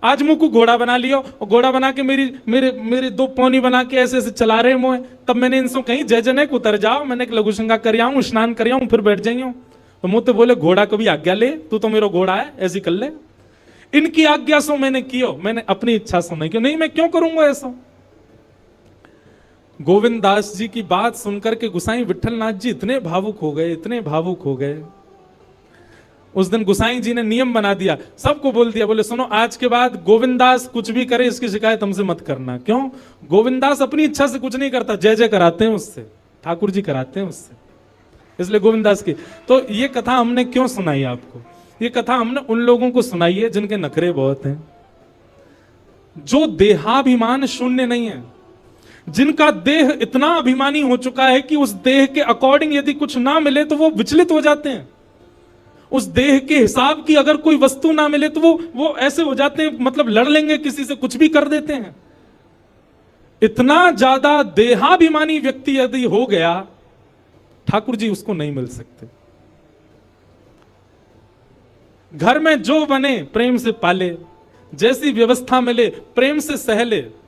आज मुंह को घोड़ा बना लियो, और घोड़ा बना के मेरे 2 पौनी बना के ऐसे ऐसे चला रहे मोए। तब मैंने इनसे कहीं जय जय को उतर जाओ, मैंने एक लघु शंका कर आऊं, स्नान कर आऊं, फिर बैठ जाइयो। तो मोते बोले, घोड़ा कभी आज्ञा ले, तू तो मेरा घोड़ा है, ऐसी कर ले। इनकी आज्ञा सो मैंने कियो, मैंने अपनी इच्छा सो नहीं किया। नहीं, मैं क्यों करूंगा ऐसा। गोविंदास जी की बात सुनकर के गुसाई विठलनाथ जी इतने भावुक हो गए, इतने भावुक हो गए। उस दिन गुसाई जी ने नियम बना दिया, सबको बोल दिया, बोले सुनो, आज के बाद गोविंदास कुछ भी करे इसकी शिकायत हमसे मत करना। क्यों? गोविंदास अपनी इच्छा से कुछ नहीं करता, जय जय कराते हैं उससे, ठाकुर जी कराते हैं उससे, इसलिए गोविंदास की। तो ये कथा हमने क्यों सुनाई आपको? ये कथा हमने उन लोगों को सुनाई है जिनके नखरे बहुत हैं, जो देहाभिमान शून्य नहीं है, जिनका देह इतना अभिमानी हो चुका है कि उस देह के अकॉर्डिंग यदि कुछ ना मिले तो वो विचलित हो जाते हैं। उस देह के हिसाब की अगर कोई वस्तु ना मिले तो वो ऐसे हो जाते हैं, मतलब लड़ लेंगे किसी से, कुछ भी कर देते हैं। इतना ज्यादा देहाभिमानी व्यक्ति यदि हो गया, ठाकुर जी उसको नहीं मिल सकते। घर में जो बने प्रेम से पाले, जैसी व्यवस्था मिले प्रेम से सहले,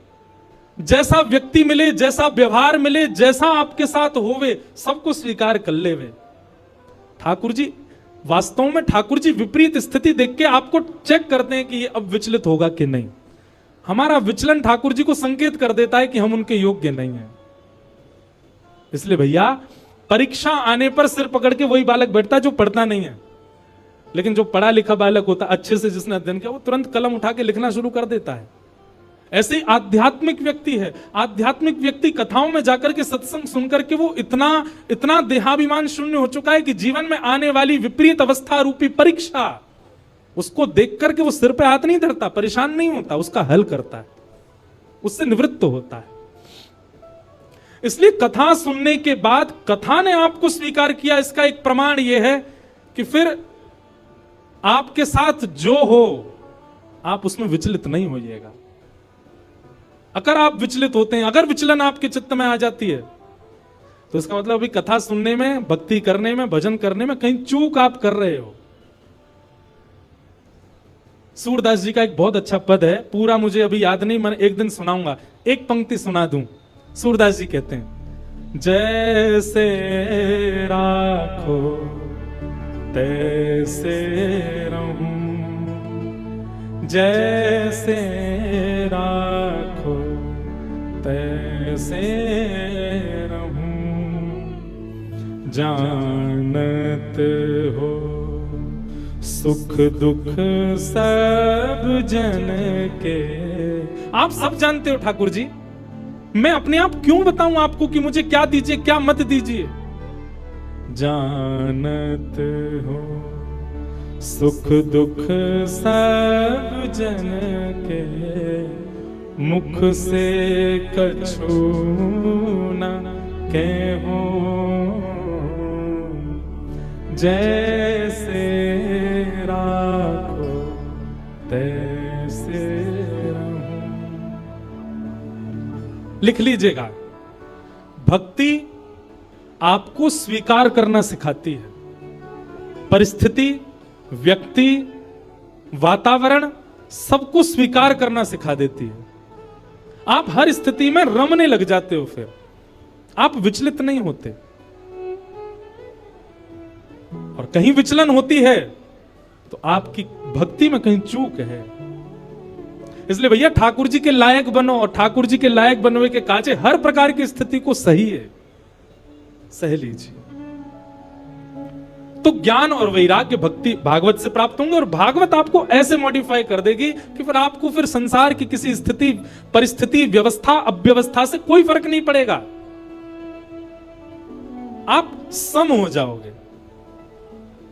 जैसा व्यक्ति मिले, जैसा व्यवहार मिले, जैसा आपके साथ होवे, सबको स्वीकार कर लेवे। ठाकुर जी वास्तव में, ठाकुर जी विपरीत स्थिति देख के आपको चेक करते हैं कि ये अब विचलित होगा कि नहीं। हमारा विचलन ठाकुर जी को संकेत कर देता है कि हम उनके योग्य नहीं हैं। इसलिए भैया, परीक्षा आने पर सिर पकड़ के वही बालक बैठता है जो पढ़ता नहीं है, लेकिन जो पढ़ा लिखा बालक होता, अच्छे से जिसने अध्ययन किया, वो तुरंत कलम उठा के लिखना शुरू कर देता है। ऐसे आध्यात्मिक व्यक्ति है। आध्यात्मिक व्यक्ति कथाओं में जाकर के सत्संग सुनकर के वो इतना देहाभिमान शून्य हो चुका है कि जीवन में आने वाली विपरीत अवस्था रूपी परीक्षा, उसको देख करके वो सिर पे हाथ नहीं धरता, परेशान नहीं होता, उसका हल करता है, उससे निवृत्त होता है। इसलिए कथा सुनने के बाद कथा ने आपको स्वीकार किया, इसका एक प्रमाण यह है कि फिर आपके साथ जो हो आप उसमें विचलित नहीं होइएगा। अगर आप विचलित होते हैं, अगर विचलन आपके चित्त में आ जाती है, तो इसका मतलब अभी कथा सुनने में, भक्ति करने में, भजन करने में कहीं चूक आप कर रहे हो। सूरदास जी का एक बहुत अच्छा पद है, पूरा मुझे अभी याद नहीं, मैं एक दिन सुनाऊंगा, एक पंक्ति सुना दूं। सूरदास जी कहते हैं, जैसे राखो तैसे रहूं, जैसे राखो तैसे रहूं, जानत हो सुख दुख सब जन के। आप सब जानते हो ठाकुर जी, मैं अपने आप क्यों बताऊं आपको कि मुझे क्या दीजिए क्या मत दीजिए। जानत हो सुख दुख सब जन के, मुख से कछु न कहो, जैसे राखो तैसे रहूं। लिख लीजिएगा, भक्ति आपको स्वीकार करना सिखाती है। परिस्थिति, व्यक्ति, वातावरण सबको स्वीकार करना सिखा देती है। आप हर स्थिति में रमने लग जाते हो, फिर आप विचलित नहीं होते। और कहीं विचलन होती है तो आपकी भक्ति में कहीं चूक है। इसलिए भैया ठाकुर जी के लायक बनो, और ठाकुर जी के लायक बनने के काजे हर प्रकार की स्थिति को सही है, सह लीजिए। तो ज्ञान और वैराग्य भक्ति भागवत से प्राप्त होंगे, और भागवत आपको ऐसे मॉडिफाई कर देगी कि फिर आपको फिर संसार की किसी स्थिति, परिस्थिति, व्यवस्था, अव्यवस्था से कोई फर्क नहीं पड़ेगा। आप सम हो जाओगे,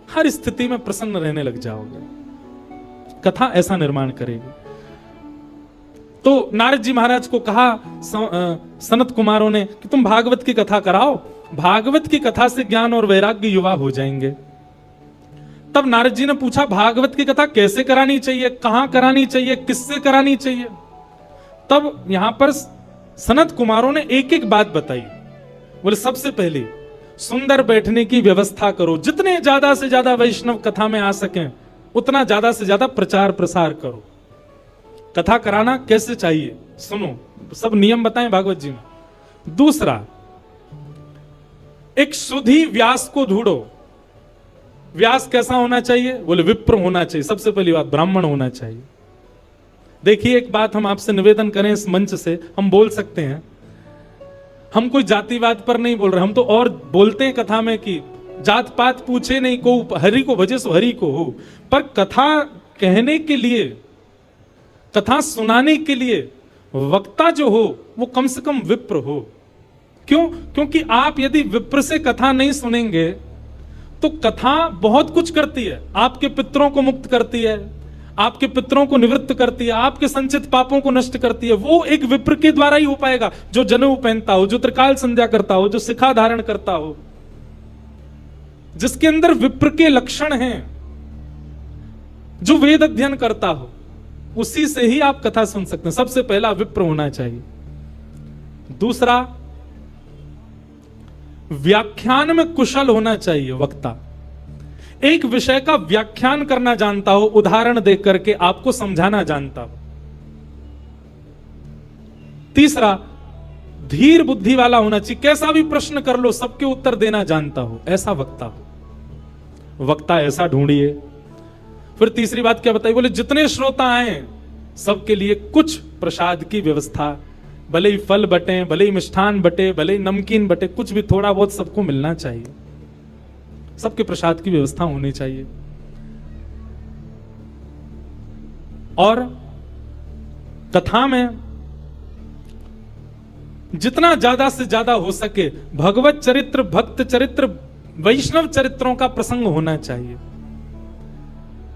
हर स्थिति में प्रसन्न रहने लग जाओगे। कथा ऐसा निर्माण करेगी। तो नारद जी महाराज को कहा सनत कुमारों ने कि तुम भागवत की कथा कराओ, भागवत की कथा से ज्ञान और वैराग्य युवा हो जाएंगे। तब नारद जी ने पूछा, भागवत की कथा कैसे करानी चाहिए, कहां करानी चाहिए, किससे करानी चाहिए। तब यहां पर सनत कुमारों ने एक एक बात बताई। बोले सबसे पहले सुंदर बैठने की व्यवस्था करो, जितने ज्यादा से ज्यादा वैष्णव कथा में आ सकें उतना ज्यादा से ज्यादा प्रचार प्रसार करो। कथा कराना कैसे चाहिए सुनो, सब नियम बताएं भागवत जी में। दूसरा, एक शुद्धि व्यास को ढूंढो। व्यास कैसा होना चाहिए? बोले विप्र होना चाहिए। सबसे पहली बात, ब्राह्मण होना चाहिए। देखिए एक बात हम आपसे निवेदन करें, इस मंच से हम बोल सकते हैं, हम कोई जातिवाद पर नहीं बोल रहे, हम तो और बोलते हैं कथा में कि जात पात पूछे नहीं को, हरि को भजे सो हरि को हो। पर कथा कहने के लिए, कथा सुनाने के लिए वक्ता जो हो वो कम से कम विप्र हो। क्यों? क्योंकि आप यदि विप्र से कथा नहीं सुनेंगे तो कथा बहुत कुछ करती है। आपके पितरों को मुक्त करती है, आपके पितरों को निवृत्त करती है, आपके संचित पापों को नष्ट करती है। वो एक विप्र के द्वारा ही हो पाएगा, जो जनेऊ पहनता हो, जो त्रिकाल संध्या करता हो, जो शिखा धारण करता हो, जिसके अंदर विप्र के लक्षण हैं, जो वेद अध्ययन करता हो, उसी से ही आप कथा सुन सकते हैं। सबसे पहला विप्र होना चाहिए। दूसरा, व्याख्यान में कुशल होना चाहिए वक्ता। एक विषय का व्याख्यान करना जानता हो, उदाहरण देख करके आपको समझाना जानता हो। तीसरा, धीर बुद्धि वाला होना चाहिए। कैसा भी प्रश्न कर लो सबके उत्तर देना जानता हो, ऐसा वक्ता हो। वक्ता ऐसा ढूंढिए। फिर तीसरी बात क्या बताई? बोले जितने श्रोता आए सबके लिए कुछ प्रसाद की व्यवस्था, भले ही फल बटे, भले ही मिष्ठान बटे, भले ही नमकीन बटे, कुछ भी थोड़ा बहुत सबको मिलना चाहिए। सबके प्रसाद की व्यवस्था होनी चाहिए। और कथा में जितना ज्यादा से ज्यादा हो सके भगवत चरित्र, भक्त चरित्र, वैष्णव चरित्रों का प्रसंग होना चाहिए।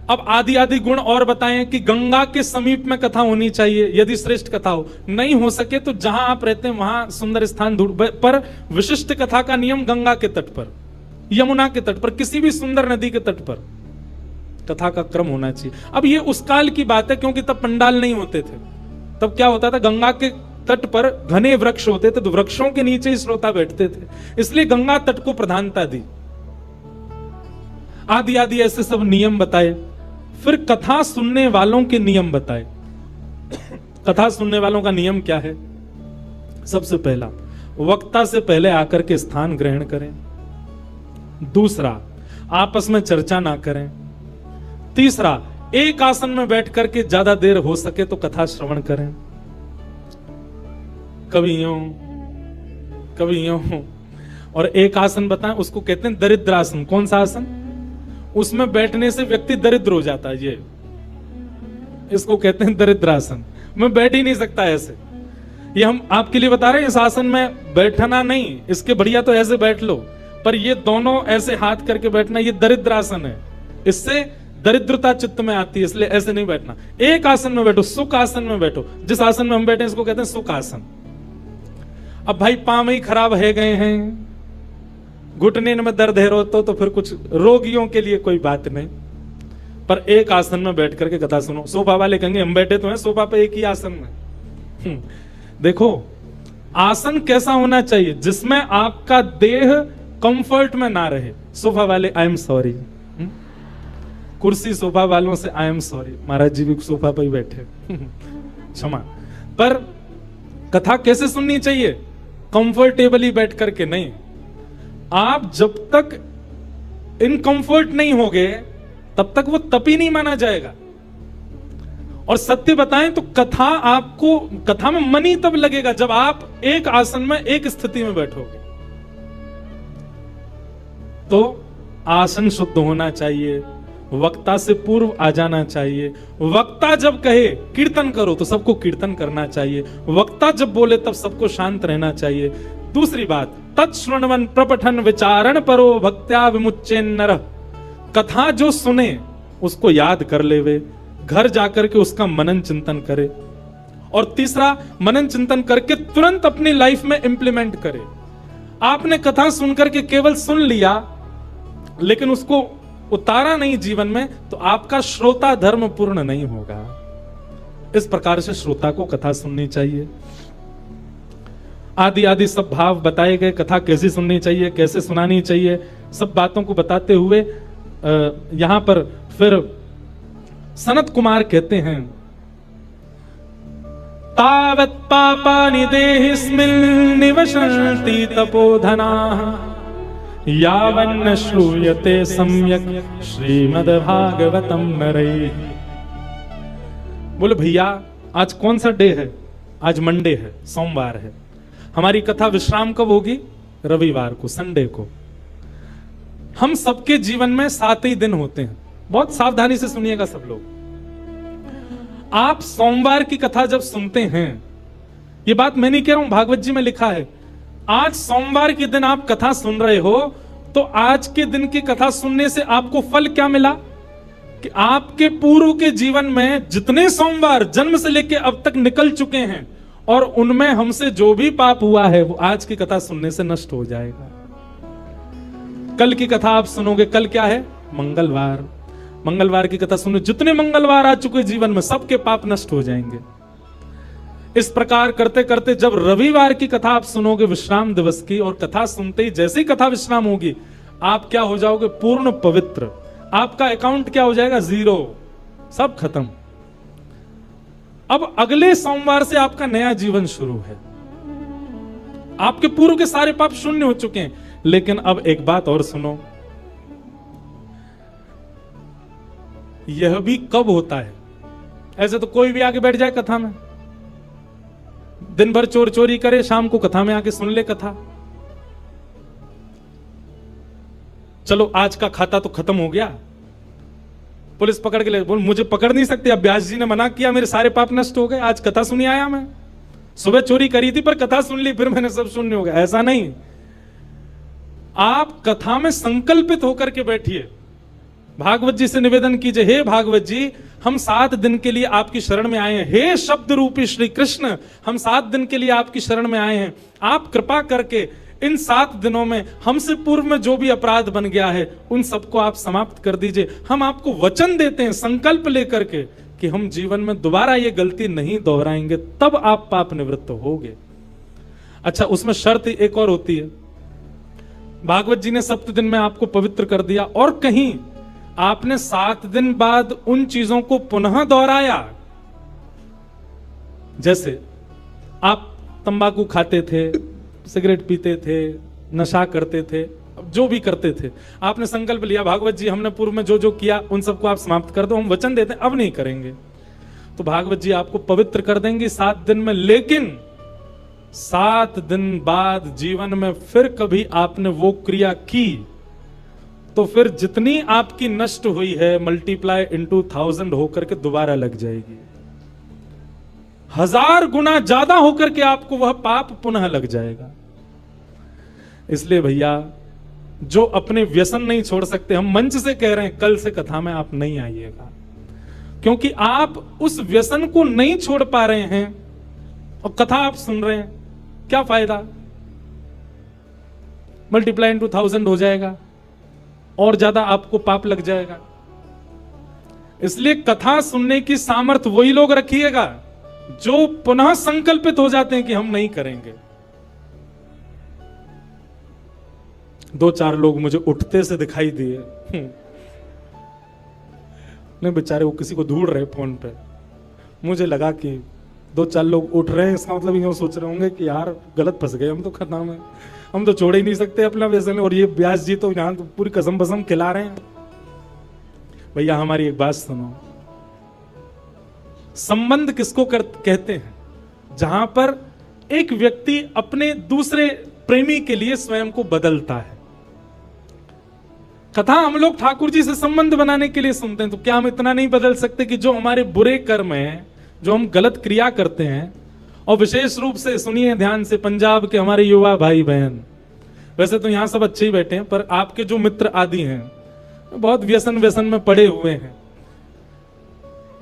अब आदि आदि गुण और बताएं कि गंगा के समीप में कथा होनी चाहिए यदि श्रेष्ठ कथा हो। नहीं हो सके तो जहां आप रहते हैं वहां सुंदर स्थान ढूंढ, पर विशिष्ट कथा का नियम गंगा के तट पर, यमुना के तट पर, किसी भी सुंदर नदी के तट पर कथा का क्रम होना चाहिए। अब ये उस काल की बात है क्योंकि तब पंडाल नहीं होते थे। तब क्या होता था, गंगा के तट पर घने वृक्ष होते थे, तो वृक्षों के नीचे ही श्रोता बैठते थे, इसलिए गंगा तट को प्रधानता दी। आदि आदि ऐसे सब नियम बताए। फिर कथा सुनने वालों के नियम बताए। कथा सुनने वालों का नियम क्या है? सबसे पहला, वक्ता से पहले आकर के स्थान ग्रहण करें। दूसरा, आपस में चर्चा ना करें। तीसरा, एक आसन में बैठ करके ज्यादा देर हो सके तो कथा श्रवण करें। कभी यूं कभी यूं। और एक आसन बताएं, उसको कहते हैं दरिद्रासन। कौन सा आसन? उसमें बैठने से व्यक्ति दरिद्र हो जाता है। ये इसको कहते हैं दरिद्रासन। मैं बैठ ही नहीं सकता ऐसे, ये हम आपके लिए बता रहे हैं, इस आसन में बैठना नहीं, इसके बढ़िया तो ऐसे बैठ लो, पर ये दोनों ऐसे हाथ करके बैठना, ये दरिद्र आसन है, इससे दरिद्रता चित्त में आती है, इसलिए ऐसे नहीं बैठना। एक आसन में बैठो, सुख आसन में बैठो। जिस आसन में हम बैठे इसको कहते हैं सुख आसन। अब भाई पांव ही खराब है गए हैं, घुटने में दर्द है तो फिर कुछ रोगियों के लिए कोई बात नहीं, पर एक आसन में बैठ करके कथा सुनो। सोफा वाले कहेंगे हम बैठे तो हैं सोफा पे एक ही आसन में। देखो आसन कैसा होना चाहिए जिसमें आपका देह कंफर्ट में ना रहे। सोफा वाले आई एम सॉरी, कुर्सी सोफा वालों से आई एम सॉरी, महाराज जी भी सोफा पर ही बैठे, क्षमा। पर कथा कैसे सुननी चाहिए? कंफर्टेबली बैठ करके नहीं। आप जब तक इनकंफर्ट नहीं होगे तब तक वो तप ही नहीं माना जाएगा। और सत्य बताएं तो कथा में मन ही तब लगेगा जब आप एक आसन में एक स्थिति में बैठोगे। तो आसन शुद्ध होना चाहिए, वक्ता से पूर्व आ जाना चाहिए। वक्ता जब कहे कीर्तन करो तो सबको कीर्तन करना चाहिए, वक्ता जब बोले तब सबको शांत रहना चाहिए। दूसरी बात, तत्श्रृण्वन प्रपठन विचारण परो भक्त्या विमुच्चेन्नर। कथा जो सुने उसको याद कर लेवे, घर जाकर के उसका मनन चिंतन करे। और तीसरा, मनन चिंतन करके तुरंत अपनी लाइफ में इंप्लीमेंट करे। आपने कथा सुनकर के केवल सुन लिया लेकिन उसको उतारा नहीं जीवन में, तो आपका श्रोता धर्म पूर्ण नहीं होगा। इस प्रकार से श्रोता को कथा सुननी चाहिए। आदि आदि सब भाव बताए गए, कथा कैसी सुननी चाहिए, कैसे सुनानी चाहिए, सब बातों को बताते हुए यहां पर फिर सनत कुमार कहते हैं, तावत् पापानि देहिस्मिन् निवसन्ति तपोधनाः यावन्न श्रूयते सम्यक श्रीमद्भागवतम नरैः। बोले भैया आज कौन सा डे है? आज मंडे है, सोमवार है। हमारी कथा विश्राम कब होगी? रविवार को, संडे को। हम सबके जीवन में 7 ही दिन होते हैं, बहुत सावधानी से सुनिएगा सब लोग। आप सोमवार की कथा जब सुनते हैं, ये बात मैं नहीं कह रहा हूं, भागवत जी में लिखा है, आज सोमवार के दिन आप कथा सुन रहे हो तो आज के दिन की कथा सुनने से आपको फल क्या मिला कि आपके पूर्व के जीवन में जितने सोमवार जन्म से लेकर अब तक निकल चुके हैं और उनमें हमसे जो भी पाप हुआ है वो आज की कथा सुनने से नष्ट हो जाएगा। कल की कथा आप सुनोगे, कल क्या है? मंगलवार। मंगलवार की कथा सुनो, जितने मंगलवार आ चुके जीवन में सबके पाप नष्ट हो जाएंगे। इस प्रकार करते करते जब रविवार की कथा आप सुनोगे विश्राम दिवस की, और कथा सुनते ही जैसे ही कथा विश्राम होगी आप क्या हो जाओगे? पूर्ण पवित्र। आपका अकाउंट क्या हो जाएगा? 0, सब खत्म। अब अगले सोमवार से आपका नया जीवन शुरू है। आपके पूर्व के सारे पाप शून्य हो चुके हैं। लेकिन अब एक बात और सुनो, यह भी कब होता है? ऐसे तो कोई भी आके बैठ जाए कथा में, दिन भर चोर चोरी करे, शाम को कथा में आके सुन ले कथा। चलो आज का खाता तो खत्म हो गया, पुलिस पकड़ के ले, बोल मुझे पकड़ नहीं सकते, अब व्यास जी ने मना किया, मेरे सारे पाप नष्ट हो गए, आज कथा सुनी आया मैं। सुबह चोरी करी थी पर कथा सुन ली, फिर मैंने सब शून्य हो गया। ऐसा नहीं, आप कथा में संकल्पित होकर के बैठिए। भागवत जी से निवेदन कीजिए, हे भागवत जी हम 7 दिन के लिए आपकी शरण में आए हैं। हे शब्द रूपी श्री कृष्ण, हम 7 दिन के लिए आपकी शरण में आए हैं। आप कृपा करके इन 7 दिनों में हमसे पूर्व में जो भी अपराध बन गया है उन सबको आप समाप्त कर दीजिए। हम आपको वचन देते हैं संकल्प लेकर के कि हम जीवन में दोबारा ये गलती नहीं दोहराएंगे, तब आप पाप निवृत्त होगे। अच्छा, उसमें शर्त एक और होती है। भागवत जी ने 7 दिन में आपको पवित्र कर दिया और कहीं आपने 7 दिन बाद उन चीजों को पुनः दोहराया। जैसे आप तंबाकू खाते थे, सिगरेट पीते थे, नशा करते थे, जो भी करते थे, आपने संकल्प लिया भागवत जी हमने पूर्व में जो जो किया उन सबको आप समाप्त कर दो, हम वचन देते हैं अब नहीं करेंगे। तो भागवत जी आपको पवित्र कर देंगे 7 दिन में। लेकिन 7 दिन बाद जीवन में फिर कभी आपने वो क्रिया की तो फिर जितनी आपकी नष्ट हुई है मल्टीप्लाई इनटू 1000 होकर के दोबारा लग जाएगी। 1000 गुना ज्यादा होकर के आपको वह पाप पुनः लग जाएगा। इसलिए भैया, जो अपने व्यसन नहीं छोड़ सकते, हम मंच से कह रहे हैं कल से कथा में आप नहीं आइएगा, क्योंकि आप उस व्यसन को नहीं छोड़ पा रहे हैं और कथा आप सुन रहे हैं, क्या फायदा? मल्टीप्लाई इनटू 1000 हो जाएगा और ज्यादा आपको पाप लग जाएगा। इसलिए कथा सुनने की सामर्थ्य वही लोग रखिएगा जो पुनः संकल्पित हो जाते हैं कि हम नहीं करेंगे। 2-4 लोग मुझे उठते से दिखाई दिए, नहीं बेचारे वो किसी को ढूंढ रहे फोन पे। मुझे लगा कि 2-4 लोग उठ रहे हैं, इसका मतलब यूं सोच रहे होंगे कि यार गलत फंस गए हम तो खतरा में, हम तो छोड़ ही नहीं सकते अपना व्यसन, और ये व्यास जी तो यहां तो पूरी कसम बसम खिला रहे हैं। भैया हमारी एक बात सुनो, संबंध किसको कहते हैं? जहां पर एक व्यक्ति अपने दूसरे प्रेमी के लिए स्वयं को बदलता है। कथा हम लोग ठाकुर जी से संबंध बनाने के लिए सुनते हैं, तो क्या हम इतना नहीं बदल सकते कि जो हमारे बुरे कर्म हैं, जो हम गलत क्रिया करते हैं, और विशेष रूप से सुनिए ध्यान से, पंजाब के हमारे युवा भाई बहन, वैसे तो यहां सब अच्छे ही बैठे हैं, पर आपके जो मित्र आदि हैं बहुत व्यसन में पड़े हुए हैं।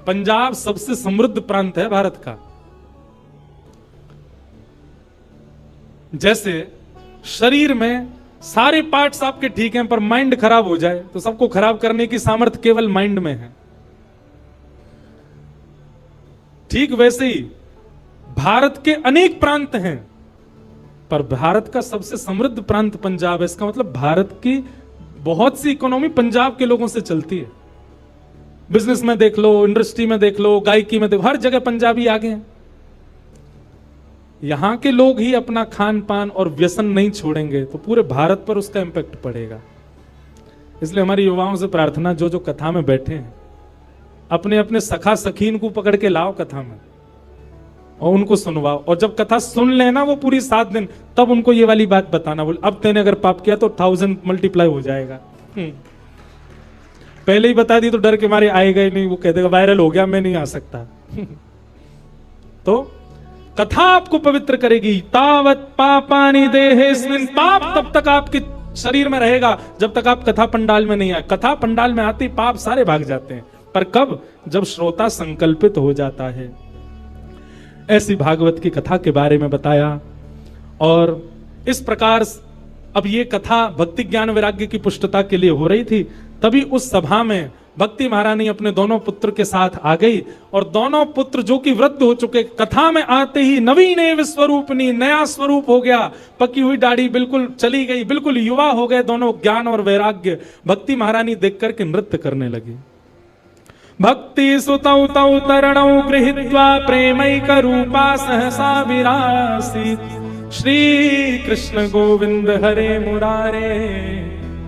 पंजाब सबसे समृद्ध प्रांत है भारत का। जैसे शरीर में सारे पार्ट्स आपके ठीक हैं, पर माइंड खराब हो जाए तो सबको खराब करने की सामर्थ्य केवल माइंड में है। ठीक वैसे ही भारत के अनेक प्रांत हैं, पर भारत का सबसे समृद्ध प्रांत पंजाब है। इसका मतलब भारत की बहुत सी इकोनॉमी पंजाब के लोगों से चलती है। बिजनेस में देख लो, इंडस्ट्री में देख लो, गायकी में देखो, हर जगह पंजाबी आगे हैं। यहां के लोग ही अपना खान पान और व्यसन नहीं छोड़ेंगे तो पूरे भारत पर उसका इंपैक्ट पड़ेगा। इसलिए हमारी युवाओं से प्रार्थना, जो जो कथा में बैठे हैं, अपने अपने सखा सखीन को पकड़ के लाओ कथा में और उनको सुनवाओ, और जब कथा सुन लेना वो पूरी 7 दिन, तब उनको ये वाली बात बताना, बोल अब तेने अगर पाप किया तो 1000 मल्टीप्लाई हो जाएगा। पहले ही बता दी तो डर के मारे आएगा ही नहीं, वो कह देगा वायरल हो गया मैं नहीं आ सकता। तो कथा आपको पवित्र करेगी। तावत पापानि देहेस्मिन्, पाप तब तक आपके शरीर में रहेगा जब तक आप कथा पंडाल में नहीं आए। कथा पंडाल में आते पाप सारे भाग जाते हैं, पर कब? जब श्रोता संकल्पित हो जाता है। ऐसी भागवत की कथा के बारे में बताया। और इस प्रकार अब ये कथा भक्ति ज्ञान वैराग्य की पुष्टता के लिए हो रही थी। तभी उस सभा में भक्ति महारानी अपने दोनों पुत्र के साथ आ गई, और दोनों पुत्र जो कि वृद्ध हो चुके, कथा में आते ही नवीन एव स्वरूपनी, नया स्वरूप हो गया, पकी हुई दाढ़ी बिल्कुल चली गई, बिल्कुल युवा हो गए दोनों। ज्ञान और वैराग्य भक्ति महारानी देख करके नृत्य करने लगी। भक्ति सुतौ तौ तरणौ गृहीत्वा प्रेमैक रूपा सहसा विरासीत्, श्री कृष्ण गोविंद हरे मुरारे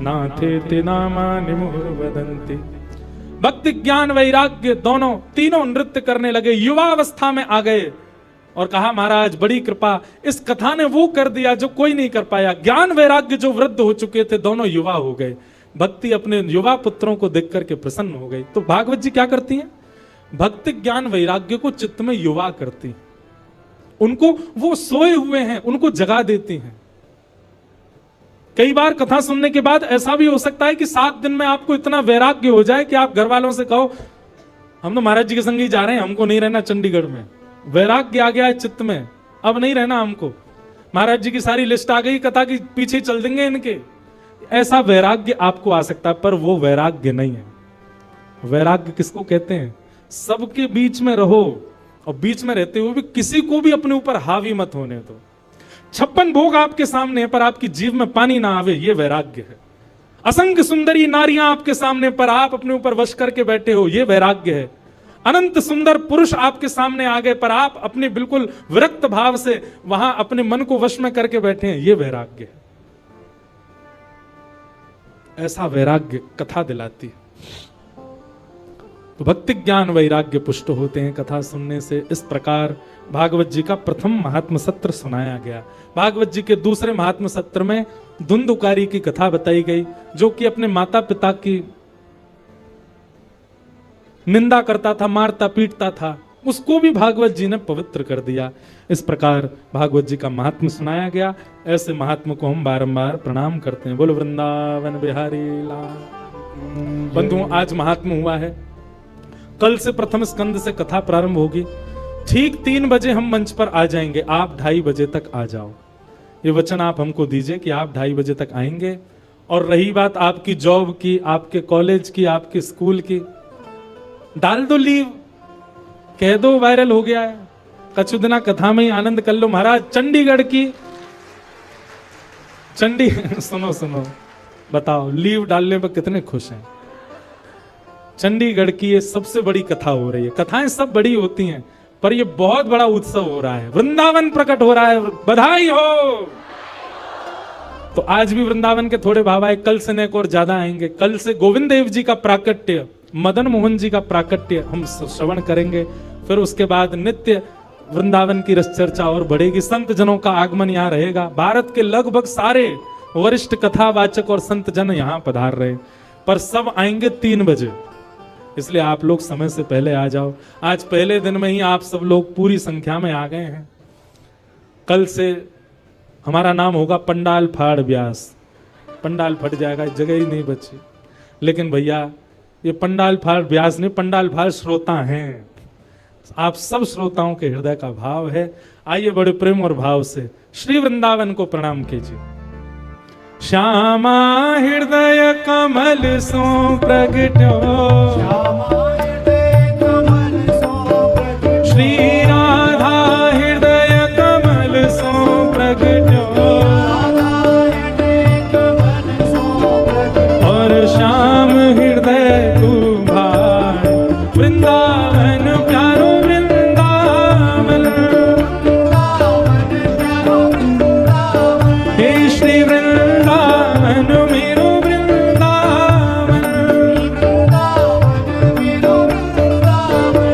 नाथेति नामानि मुहुर्वदन्ति। भक्ति ज्ञान वैराग्य दोनों तीनों नृत्य करने लगे, युवावस्था में आ गए, और कहा महाराज बड़ी कृपा, इस कथा ने वो कर दिया जो कोई नहीं कर पाया। ज्ञान वैराग्य जो वृद्ध हो चुके थे दोनों युवा हो गए। भक्ति अपने युवा पुत्रों को देख करके प्रसन्न हो गई। तो भागवत जी क्या करती हैं? भक्ति ज्ञान वैराग्य को चित्त में युवा करती, उनको वो सोए हुए हैं उनको जगा देती हैं। कई बार कथा सुनने के बाद ऐसा भी हो सकता है कि 7 दिन में आपको इतना वैराग्य हो जाए कि आप घर वालों से कहो हम तो महाराज जी के संग ही जा रहे हैं, हमको नहीं रहना चंडीगढ़ में। वैराग्य आ गया है चित्त में, अब नहीं रहना हमको, महाराज जी की सारी लिस्ट आ गई, कथा के पीछे चल देंगे इनके। ऐसा वैराग्य आपको आ सकता है, पर वो वैराग्य नहीं है। वैराग्य किसको कहते हैं? सबके बीच में रहो, और बीच में रहते हुए भी किसी को भी अपने ऊपर हावी मत होने दो। 56 भोग आपके सामने है, पर आपकी जीव में पानी ना आवे, ये वैराग्य है। असंख्य सुंदरी नारियां आपके सामने, पर आप अपने ऊपर वश करके बैठे हो, ये वैराग्य है। अनंत सुंदर पुरुष आपके सामने आ गए, पर आप अपने बिल्कुल विरक्त भाव से वहां अपने मन को वश में करके बैठे हैं, ये वैराग्य है। ऐसा वैराग्य कथा दिलाती है। तो भक्ति ज्ञान वैराग्य पुष्ट होते हैं कथा सुनने से। इस प्रकार भागवत जी का प्रथम महात्म सत्र सुनाया गया। भागवत जी के दूसरे महात्म सत्र में धुंधुकारी की कथा बताई गई, जो कि अपने माता पिता की निंदा करता था, मारता पीटता था, उसको भी भागवत जी ने पवित्र कर दिया। इस प्रकार भागवत जी का महात्म्य सुनाया गया। ऐसे महात्मा को हम बारंबार प्रणाम करते हैं। बोलो वृंदावन बिहारी लाल। बंधुओं, आज महात्म्य हुआ है। कल से प्रथम स्कंद से कथा प्रारंभ होगी। ठीक 3 बजे हम मंच पर आ जाएंगे। आप 2:30 बजे तक आ जाओ। ये वचन आप हमको दीजिए कि आप 2:30 बजे तक आएंगे। और रही बात आपकी जॉब की, आपके कॉलेज की, आपके स्कूल की, डाल दो लीव, कह दो वायरल हो गया है, कछुदना कथा में ही आनंद कर लो। महाराज चंडीगढ़ की सुनो सुनो, बताओ लीव डालने पर कितने खुश हैं। चंडीगढ़ की ये सबसे बड़ी कथा हो रही है। कथाएं सब बड़ी होती हैं, पर ये बहुत बड़ा उत्सव हो रहा है। वृंदावन प्रकट हो रहा है, बधाई हो। तो आज भी वृंदावन के थोड़े भाव आए, कल से नेक और ज्यादा आएंगे। कल से गोविंद देव जी का प्राकट्य, मदन मोहन जी का प्राकट्य हम श्रवण करेंगे। फिर उसके बाद नित्य वृंदावन की रस चर्चा और बढ़ेगी। संत जनों का आगमन यहाँ रहेगा। भारत के लगभग सारे वरिष्ठ कथावाचक और संत जन यहाँ पधार रहे, पर सब आएंगे 3 बजे। इसलिए आप लोग समय से पहले आ जाओ। आज पहले दिन में ही आप सब लोग पूरी संख्या में आ गए हैं। कल से हमारा नाम होगा पंडाल फाड़ व्यास। पंडाल फट जाएगा, जगह ही नहीं बची। लेकिन भैया ये पंडाल फाड़ व्यास नहीं, पंडाल फाड़ श्रोता हैं। आप सब श्रोताओं के हृदय का भाव है। आइए बड़े प्रेम और भाव से श्री वृंदावन को प्रणाम कीजिए। श्यामा हृदय कमल सो प्रगट्यो, श्री राधा हृदय कमल सो प्रगट्यो, और श्याम हृदय कुभार वृंदावन प्यारो वृंदावन, हे श्री वृंदावन मेरो वृंदावन,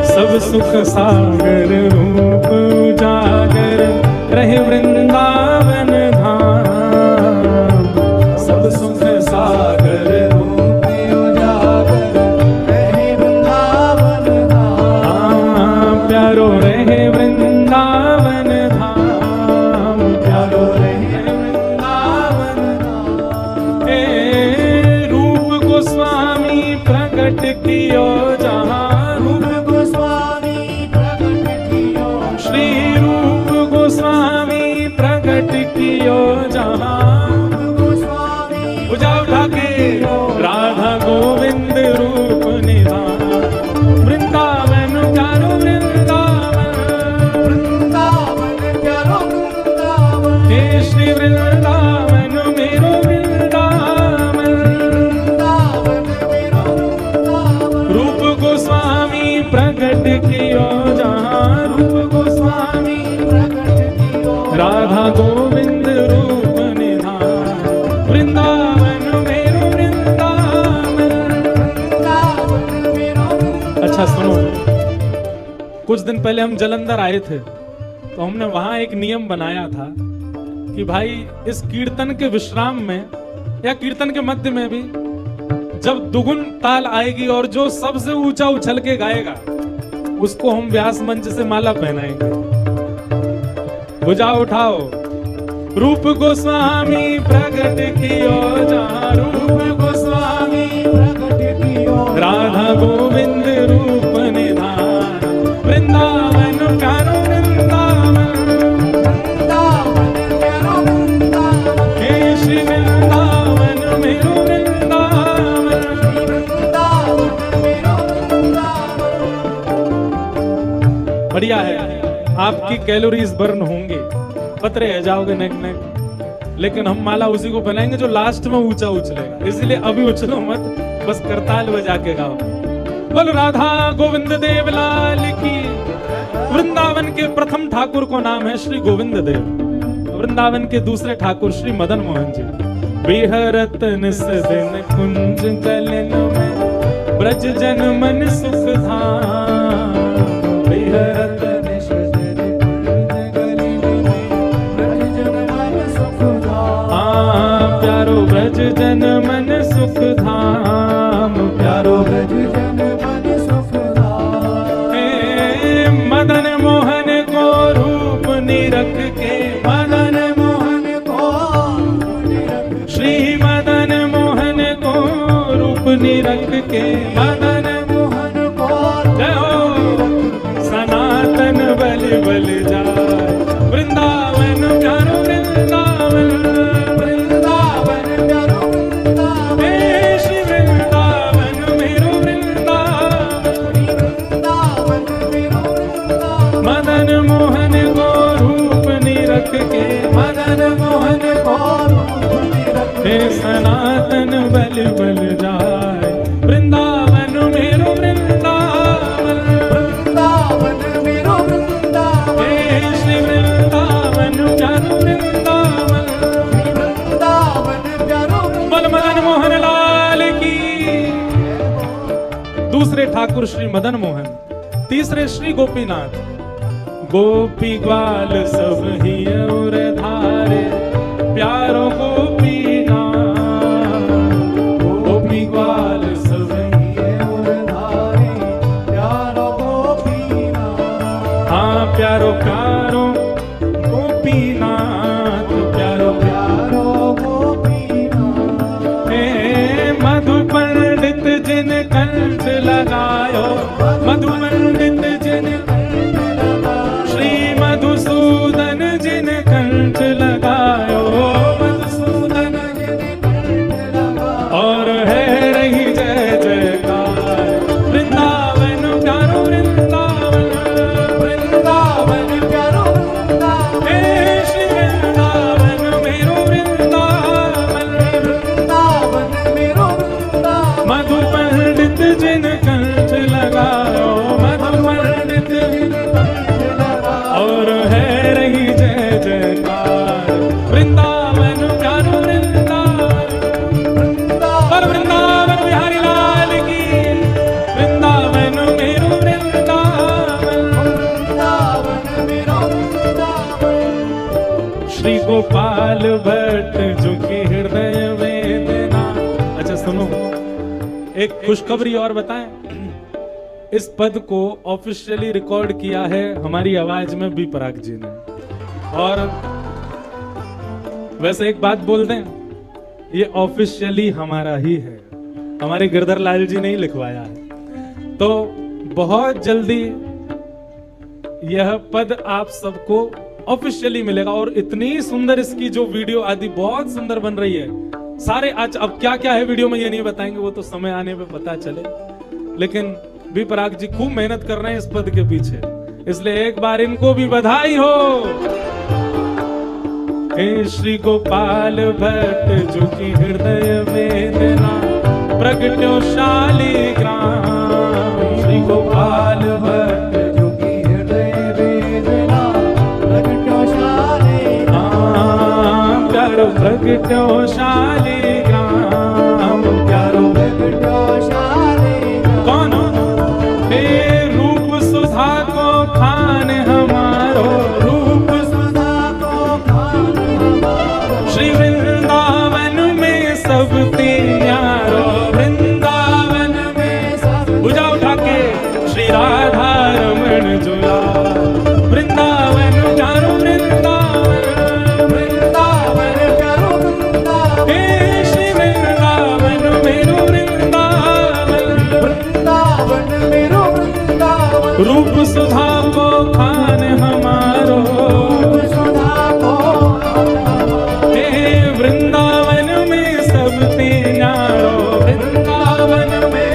सब सुख सागर रूप उजागर रहे वृंदावन धाम, सब सुख सागर रूप उजागर रहे वृंदावन धाम, प्यारो रहे वृंदावन धाम, प्यारो रहे वृंदावन धाम। हे रूप गोस्वामी प्रकट कियो जहाँ, रूप गोस्वामी प्रकट कियो, श्री रूप गोस्वामी प्रकट कियो जहाँ, उजा उठा के राधा गोविंद रूप निधान, वृंदावन प्यारो वृंदावन, वृंदावन प्यारो वृंदावन, हे श्री वृंदावन मेरो वृंदावन, वृंदावन मेरो वृंदावन, रूप गोस्वामी प्रकट कियो जहाँ, रूप गोस्वामी प्रकट कियो, राधा गोविंद रूप निधान, वृंदावन मेरो वृंदावन, वृंदावन मेरो वृंदावन। अच्छा सुनो, कुछ दिन पहले हम जलंधर आए थे, तो हमने वहां एक नियम बनाया था कि भाई इस कीर्तन के विश्राम में या कीर्तन के मध्य में भी जब दुगुन ताल आएगी और जो सबसे ऊंचा उछल के गाएगा उसको हम व्यास मंच से माला पहनाएंगे। भुजा उठाओ, रूप गोस्वामी प्रकट कियो जहाँ, रूप गोस्वामी प्रकट कियो, राधा गोविंद रूप निधान, वृंदावन प्यारो वृंदावन, वृंदावन प्यारो वृंदावन, हे श्री वृंदावन मेरो वृंदावन, वृंदावन मेरो वृंदावन। बढ़िया है, आपकी कैलोरीज बर्न होंगे, पतरे रह जाओगे नेक नेक, लेकिन हम माला उसी को पहनाएंगे जो लास्ट में ऊंचा उछलेगा। इसलिए अभी उछलो मत, बस करताल बजा के गाओ। बोलो राधा गोविंद देव लाल की। वृंदावन के प्रथम ठाकुर को नाम है श्री गोविंद देव, वृंदावन के दूसरे ठाकुर श्री मदन मोहन जी। बिहरत निस दिन कुंज कलन में, ब्रज जन मन सुख धाम, बिहरत निस दिन कुंज कलन में, ब्रज जन मन सुख धाम, प्यारो ब्रज जन मन सुख धाम, प्यारो ब्रज जन मन सुख धाम। निरख के मदन मोहन को जय हो सनातन बल बल जाए वृंदावन प्यारो वृंदावन वृंदावन प्यारो वृंदावन हे श्री वृंदावन मेरो वृंदावन वृंदावन मेरो वृंदावन मदन मोहन को रूप निरख के मदन मोहन को रूप निरख हे सनातन बल बल जाए वृंदावन मेरो वृंदावन वृंदावन मेरो वृंदावन हे श्री वृंदावन प्यारो वृंदावन वृंदावन प्यारो बल मदन मोहन लाल की। दूसरे ठाकुर श्री मदन मोहन, तीसरे श्री गोपीनाथ। गोपी ग्वाल सब ही और धारे प्यारो गोपीनाथ, गोपी ग्वाल सब ही और धारे प्यारो गोपीनाथ हाँ प्यारो प्यारो गोपीनाथ प्यारो प्यारो गोपीनाथ हे मधु पंडित जिन कंठ लगायो मधु पंडित जिन श्री मधुसूदन जिन कंठ लगायो मधुसूदन और है रही जय जयकार वृंदावन प्यारो वृंदावन वृंदावन प्यारो वृंदावन हे श्री वृंदावन मेरो वृंदावन वृंदावन मेरो वृंदावन मधु पंडित जिन कंठ लगायो मधु पंडित और है रही जय जयकार वृंदावन प्यारो वृंदावन पर वृंदावन बिहारी लाल की वृंदावन मेरो वृंदावन वृंदावन मेरो वृंदावन श्री गोपाल भट्ट जो की हृदय वेदना। अच्छा सुनो एक खुशखबरी और बताएं, इस पद को ऑफिशियली रिकॉर्ड किया है हमारी आवाज में बी पराग जी ने। और वैसे एक बात बोल दें, ये ऑफिशियली हमारा ही है, हमारे गिरधर लाल जी ने ही लिखवाया है। तो बहुत जल्दी यह पद आप सबको ऑफिशियली मिलेगा और इतनी सुंदर इसकी जो वीडियो आदि बहुत सुंदर बन रही है। सारे आज अब क्या क्या है वीडियो में ये नहीं बताएंगे, वो तो समय आने पे पता चले। लेकिन बी पराग जी खूब मेहनत कर रहे हैं इस पद के पीछे, इसलिए एक बार इनको भी बधाई हो। हे श्री गोपाल भट्ट जो की हृदय वेदना प्रगट्यो शालिग्राम श्री गोपाल भट्ट जो की हृदय वेदना प्रगट्यो शालिग्राम प्यारो प्रगट्यो शालिग्राम प्यारो प्रगट्यो शालिग्राम कौन हे रूप सुधा को खान हमारो रूप सुधा को खान हमारो श्री वृंदावन में सब प्यारो वृंदावन में सब भुजा उठा के श्री राधा रमण जुला वृंदावन प्यारो वृंदावन वृंदावन प्यारो वृंदावन हे श्री वृंदावन मेरो वृंदावन वृंदावन मेरो वृंदावन रूप सुधा को खान हमारो सुधा को हे वृंदावन में सब न्यारो वृंदावन में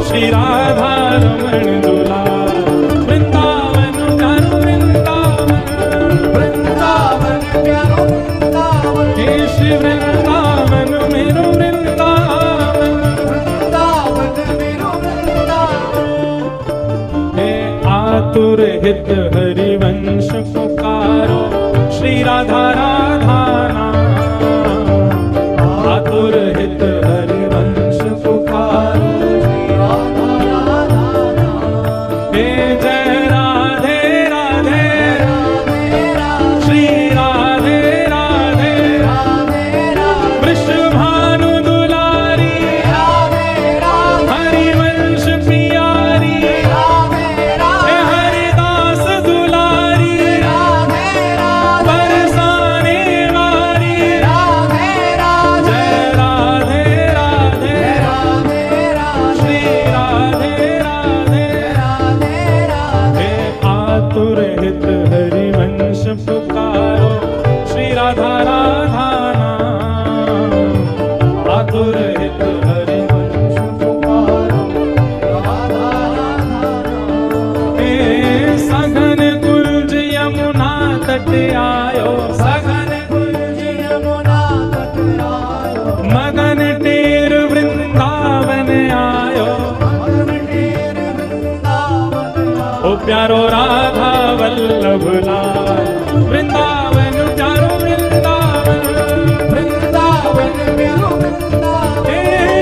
श्री राधा रमण दुला वृंदावन प्यारो वृंदावन वृंदावन प्यारो वृंदावन हे श्री वृंदावन मेरो वृंदावन वृंदावन मेरो वृंदावन हे आतुर हित हरिवंश पुकारो श्री राधा राधा नाम आतुर हित हरिवंश पुकारो श्री राधा राधा हे जय राधे राधे राधे श्री राधे राधे राधे वृषभानु दुलारी राधे राधे हरिवंश प्यारी राधे हे हरिदास दुलारी राधे राधे बरसाने प्यारो राधा वल्लभ लाल, वृंदावन प्यारो वृंदावन, वृंदावन मेरो वृंदावन, हे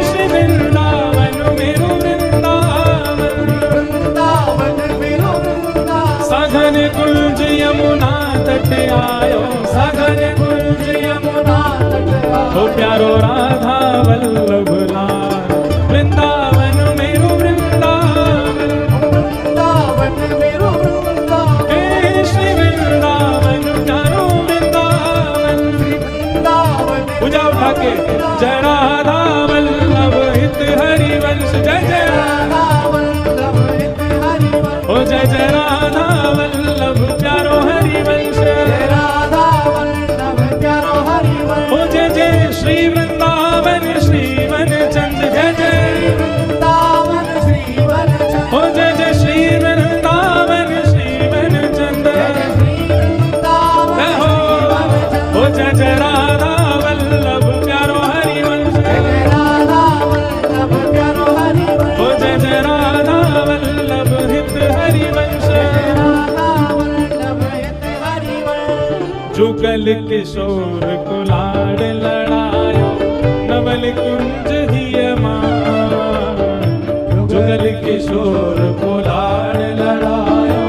श्री वृंदावन मेरो वृंदावन, वृंदावन मेरो वृंदावन, सघन कुंज यमुना तट आयो, सघन कुंज यमुना तट आयो। ओ प्यारो राधा वल्लभ लाल, वृंदावन मेरो वृंदावन, वृंदावन मेरो वृंदावन, हे श्री वृंदावन प्यारो वृंदावन। वृंदावन पूजा उठा के जय राधा वल्लभ हित हरिवंश, जय जय राधा वल्लभ हित हरिवंश, ओ जय जय राधा वल्लभ प्यारो हरिवंश, जय राधा वल्लभ प्यारो हरिवंश, ओ जय जय श्री वृंदावन श्रीवन चंद, जय जय वृंदावन श्रीवन चंद, ओ जय जय श्री वृंदावन श्रीवन चंद, वृंदावन जय हो ओ जय जय राधा वल्लभ प्यारो हरिवंश, जय राधा वल्लभ प्यारो हरिवंश, ओ जय जय राधा वल्लभ हित हरिवंश। राधा वल्लभ हित हरिवंश, जुगल किशोर कुलाड़ लड़ायो, नवल कुंज हिय मान, जुगल किशोर कुलाड़ लड़ायो,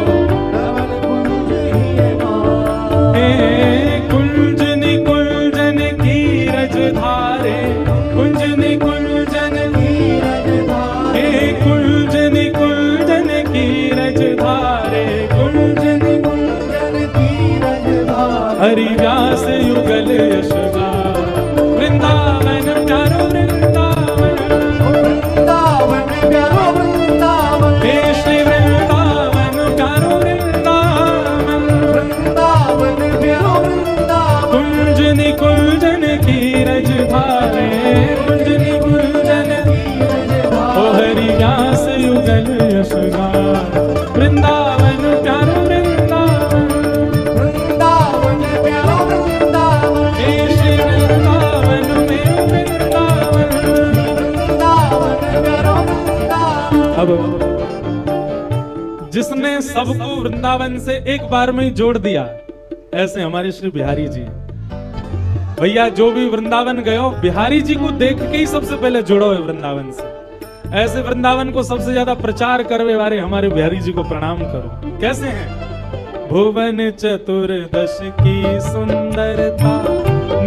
नवल कुंज हिय मान, हे कुंज निकुंजन की रज धारे, कुंज निकुंजन नीरज धारे, हे कुंज निकुंजन की रज धारे, कुंज कुंजन नीरज धारे, हरि व्यास युगल यशगा, वृंदावन प्यारो वृंदावन, वृंदावन प्यारो वृंदावन, हे श्री वृंदावन प्यारो वृंदावन, वृंदावन प्यारो वृंदावन, कुंज निकुंजन की रज धारे, कुंज निकुंजन नीरज ओ धारे, हरि व्यास युगल यशगा, वृंदावन प्यारो वृंदावन, वृंदावन प्यारो वृंदावन, हे श्री वृंदावन मेरो वृंदावन। वृंदावन प्यारो वृंदावन, अब जिसने सबको वृंदावन से एक बार में ही जोड़ दिया, ऐसे हमारे श्री बिहारी जी हैं। भैया जो भी वृंदावन गए हो, बिहारी जी को देख के ही सबसे पहले जोड़ो है वृंदावन से। ऐसे वृंदावन को सबसे ज्यादा प्रचार करने वाले हमारे बिहारी जी को प्रणाम करो। कैसे हैं? भुवन चतुर्दश की सुंदरता,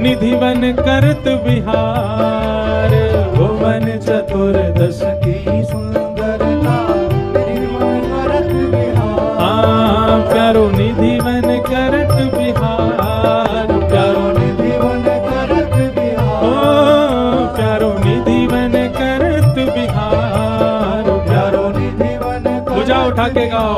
निधिवन करत बिहार, भुवन चतुर्दश की सुंदरता, निर्मल करत बिहार, प्यारो निधिवन करत बिहार, प्यारो निधिवन करत ओ बिहार, प्यारो निधिवन करत बिहार, प्यारो निधिवन करत पूजा उठा के गाओ,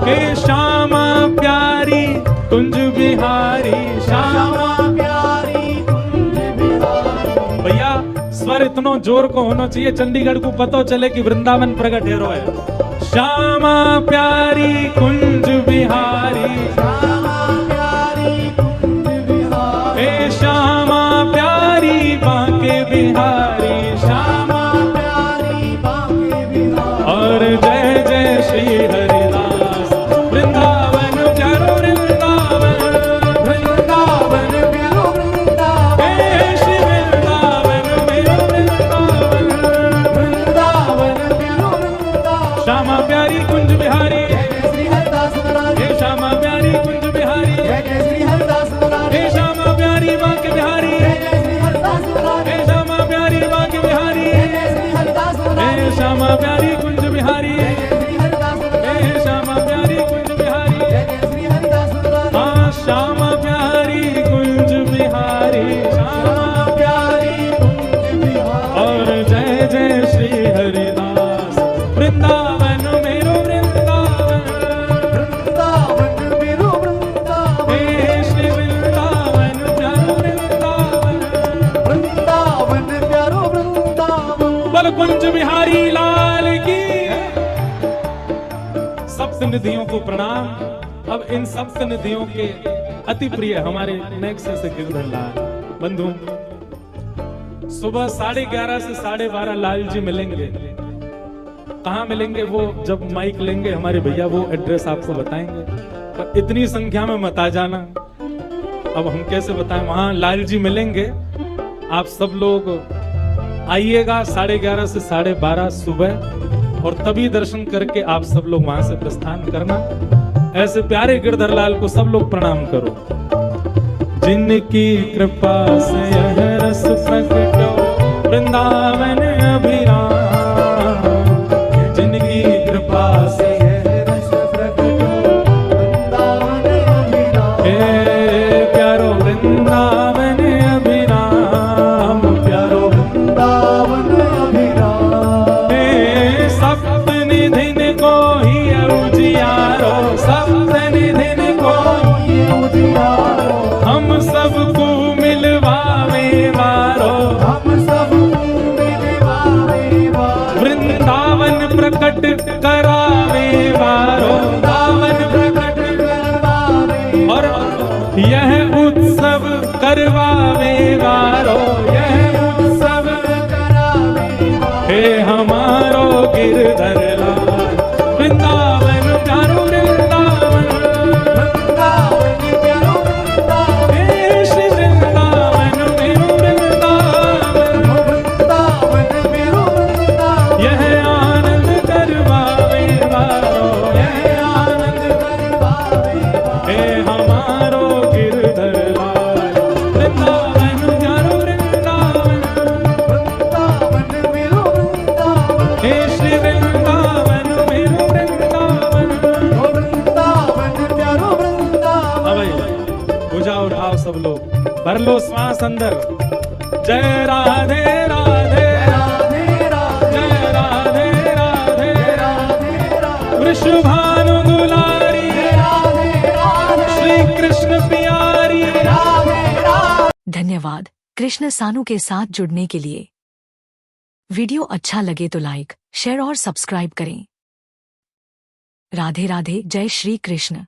हे श्यामा प्यारी कुंज बिहारी, श्यामा श्यामा प्यारी कुंज बिहारी, भैया स्वर इतनो जोर को होना चाहिए, चंडीगढ़ को पता चले कि वृंदावन प्रगट हेरो है। श्यामा प्यारी कुंज बिहारी, श्यामा प्यारी कुंज बिहारी, हे श्यामा प्यारी बांके बिहारी, श्यामा प्यारी बांके बिहारी, और जय जय श्री हरिदास, वृंदावन प्यारो वृंदावन, वृंदावन प्यारो वृंदावन, हे श्री वृंदावन मेरो वृंदावन, वृंदावन प्यारो वृंदावन, श्यामा प्यारी कुंज बिहारी, जय जय श्री हरिदास मुरारी, हे श्यामा प्यारी कुंज बिहारी, जय जय श्री हरिदास मुरारी, हे श्यामा प्यारी बांके बिहारी, जय जय श्री हरिदास मुरारी, हे श्यामा प्यारी बांके बिहारी, जय जय श्री हरिदास मुरारी, हे श्यामा प्यारी कुंज बिहारी, जय जय श्री हरिदास मुरारी, हे श्यामा प्यारी कुंज बिहारी, जय जय श्री हरिदास मुरारी, हाँ श्यामा प्यारी कुंज बिहारी, श्यामा प्यारी कुंज बिहारी, और जय जय श्री हरिदास, वृंदावन मेरो वृंदावन, वृंदावन मेरो वृंदावन, हे श्री वृंदावन प्यारो वृंदावन, वृंदावन प्यारो वृंदावन, बोल कुंज बिहारी लाल की। सप्त निधियों को प्रणाम। अब इन सप्त निधियों के अति प्रिय हमारे नेक्स्ट से गिरधर लाल बंधु, सुबह 11:30 से 12:30 लाल जी मिलेंगे। कहाँ मिलेंगे वो जब माइक लेंगे हमारे भैया, वो एड्रेस आपको बताएंगे। पर इतनी संख्या में मत आ जाना, अब हम कैसे बताएं। वहां लाल जी मिलेंगे, आप सब लोग आइएगा 11:30 से 12:30 सुबह, और तभी दर्शन करके आप सब लोग वहां से प्रस्थान करना। ऐसे प्यारे गिरधर लाल को सब लोग प्रणाम करो। जिनकी कृपा से यह रस प्रकटो वृंदावन अभिराम, जिनकी कृपा से यह रस प्रकटो वृंदावन अभिराम। हे प्यारो वृंदावन अभिराम, प्यारो वृंदावन अभिराम। हे सप्त निधिन को ही उजियारो, सप्त निधिन को ये उजियारो हम सबको मिलवावे वारो, हम सब मिलवावे वारो। वृंदावन प्रकट करावे वारो, वृंदावन प्रकट करवावे और यह उत्सव करवावे वारो, यह उत्सव करावे वारो। हे हमारो गिरधर लाल, वृंदावन प्यारो वृंदावन, वृंदावन प्यारो वृंदावन। हे श्री वृंदावन मेरो वृंदावन, वृंदावन मेरो वृंदावन। यह आनंद करवावे वारो, यह आनंद करवावे वारो। हे हमारो गिरधर लाल, वृंदावन प्यारो वृंदावन, वृंदावन मेरो वृंदावन। हे श्री वृंदावन मेरो वृंदावन। वृंदावन प्यारो वृंदावन। हाँ भाई, भुजा उठाओ सब लोग, भर लो श्वास अंदर। जय राधे राधे, राधे राधे जय राधे राधे, राधे राधे वृषभानु दुलारी, राधे राधे श्री कृष्ण प्यारी। राधे राधे। धन्यवाद कृष्ण सानू के साथ जुड़ने के लिए। वीडियो अच्छा लगे तो लाइक, शेयर और सब्सक्राइब करें। राधे राधे, जय श्री कृष्ण।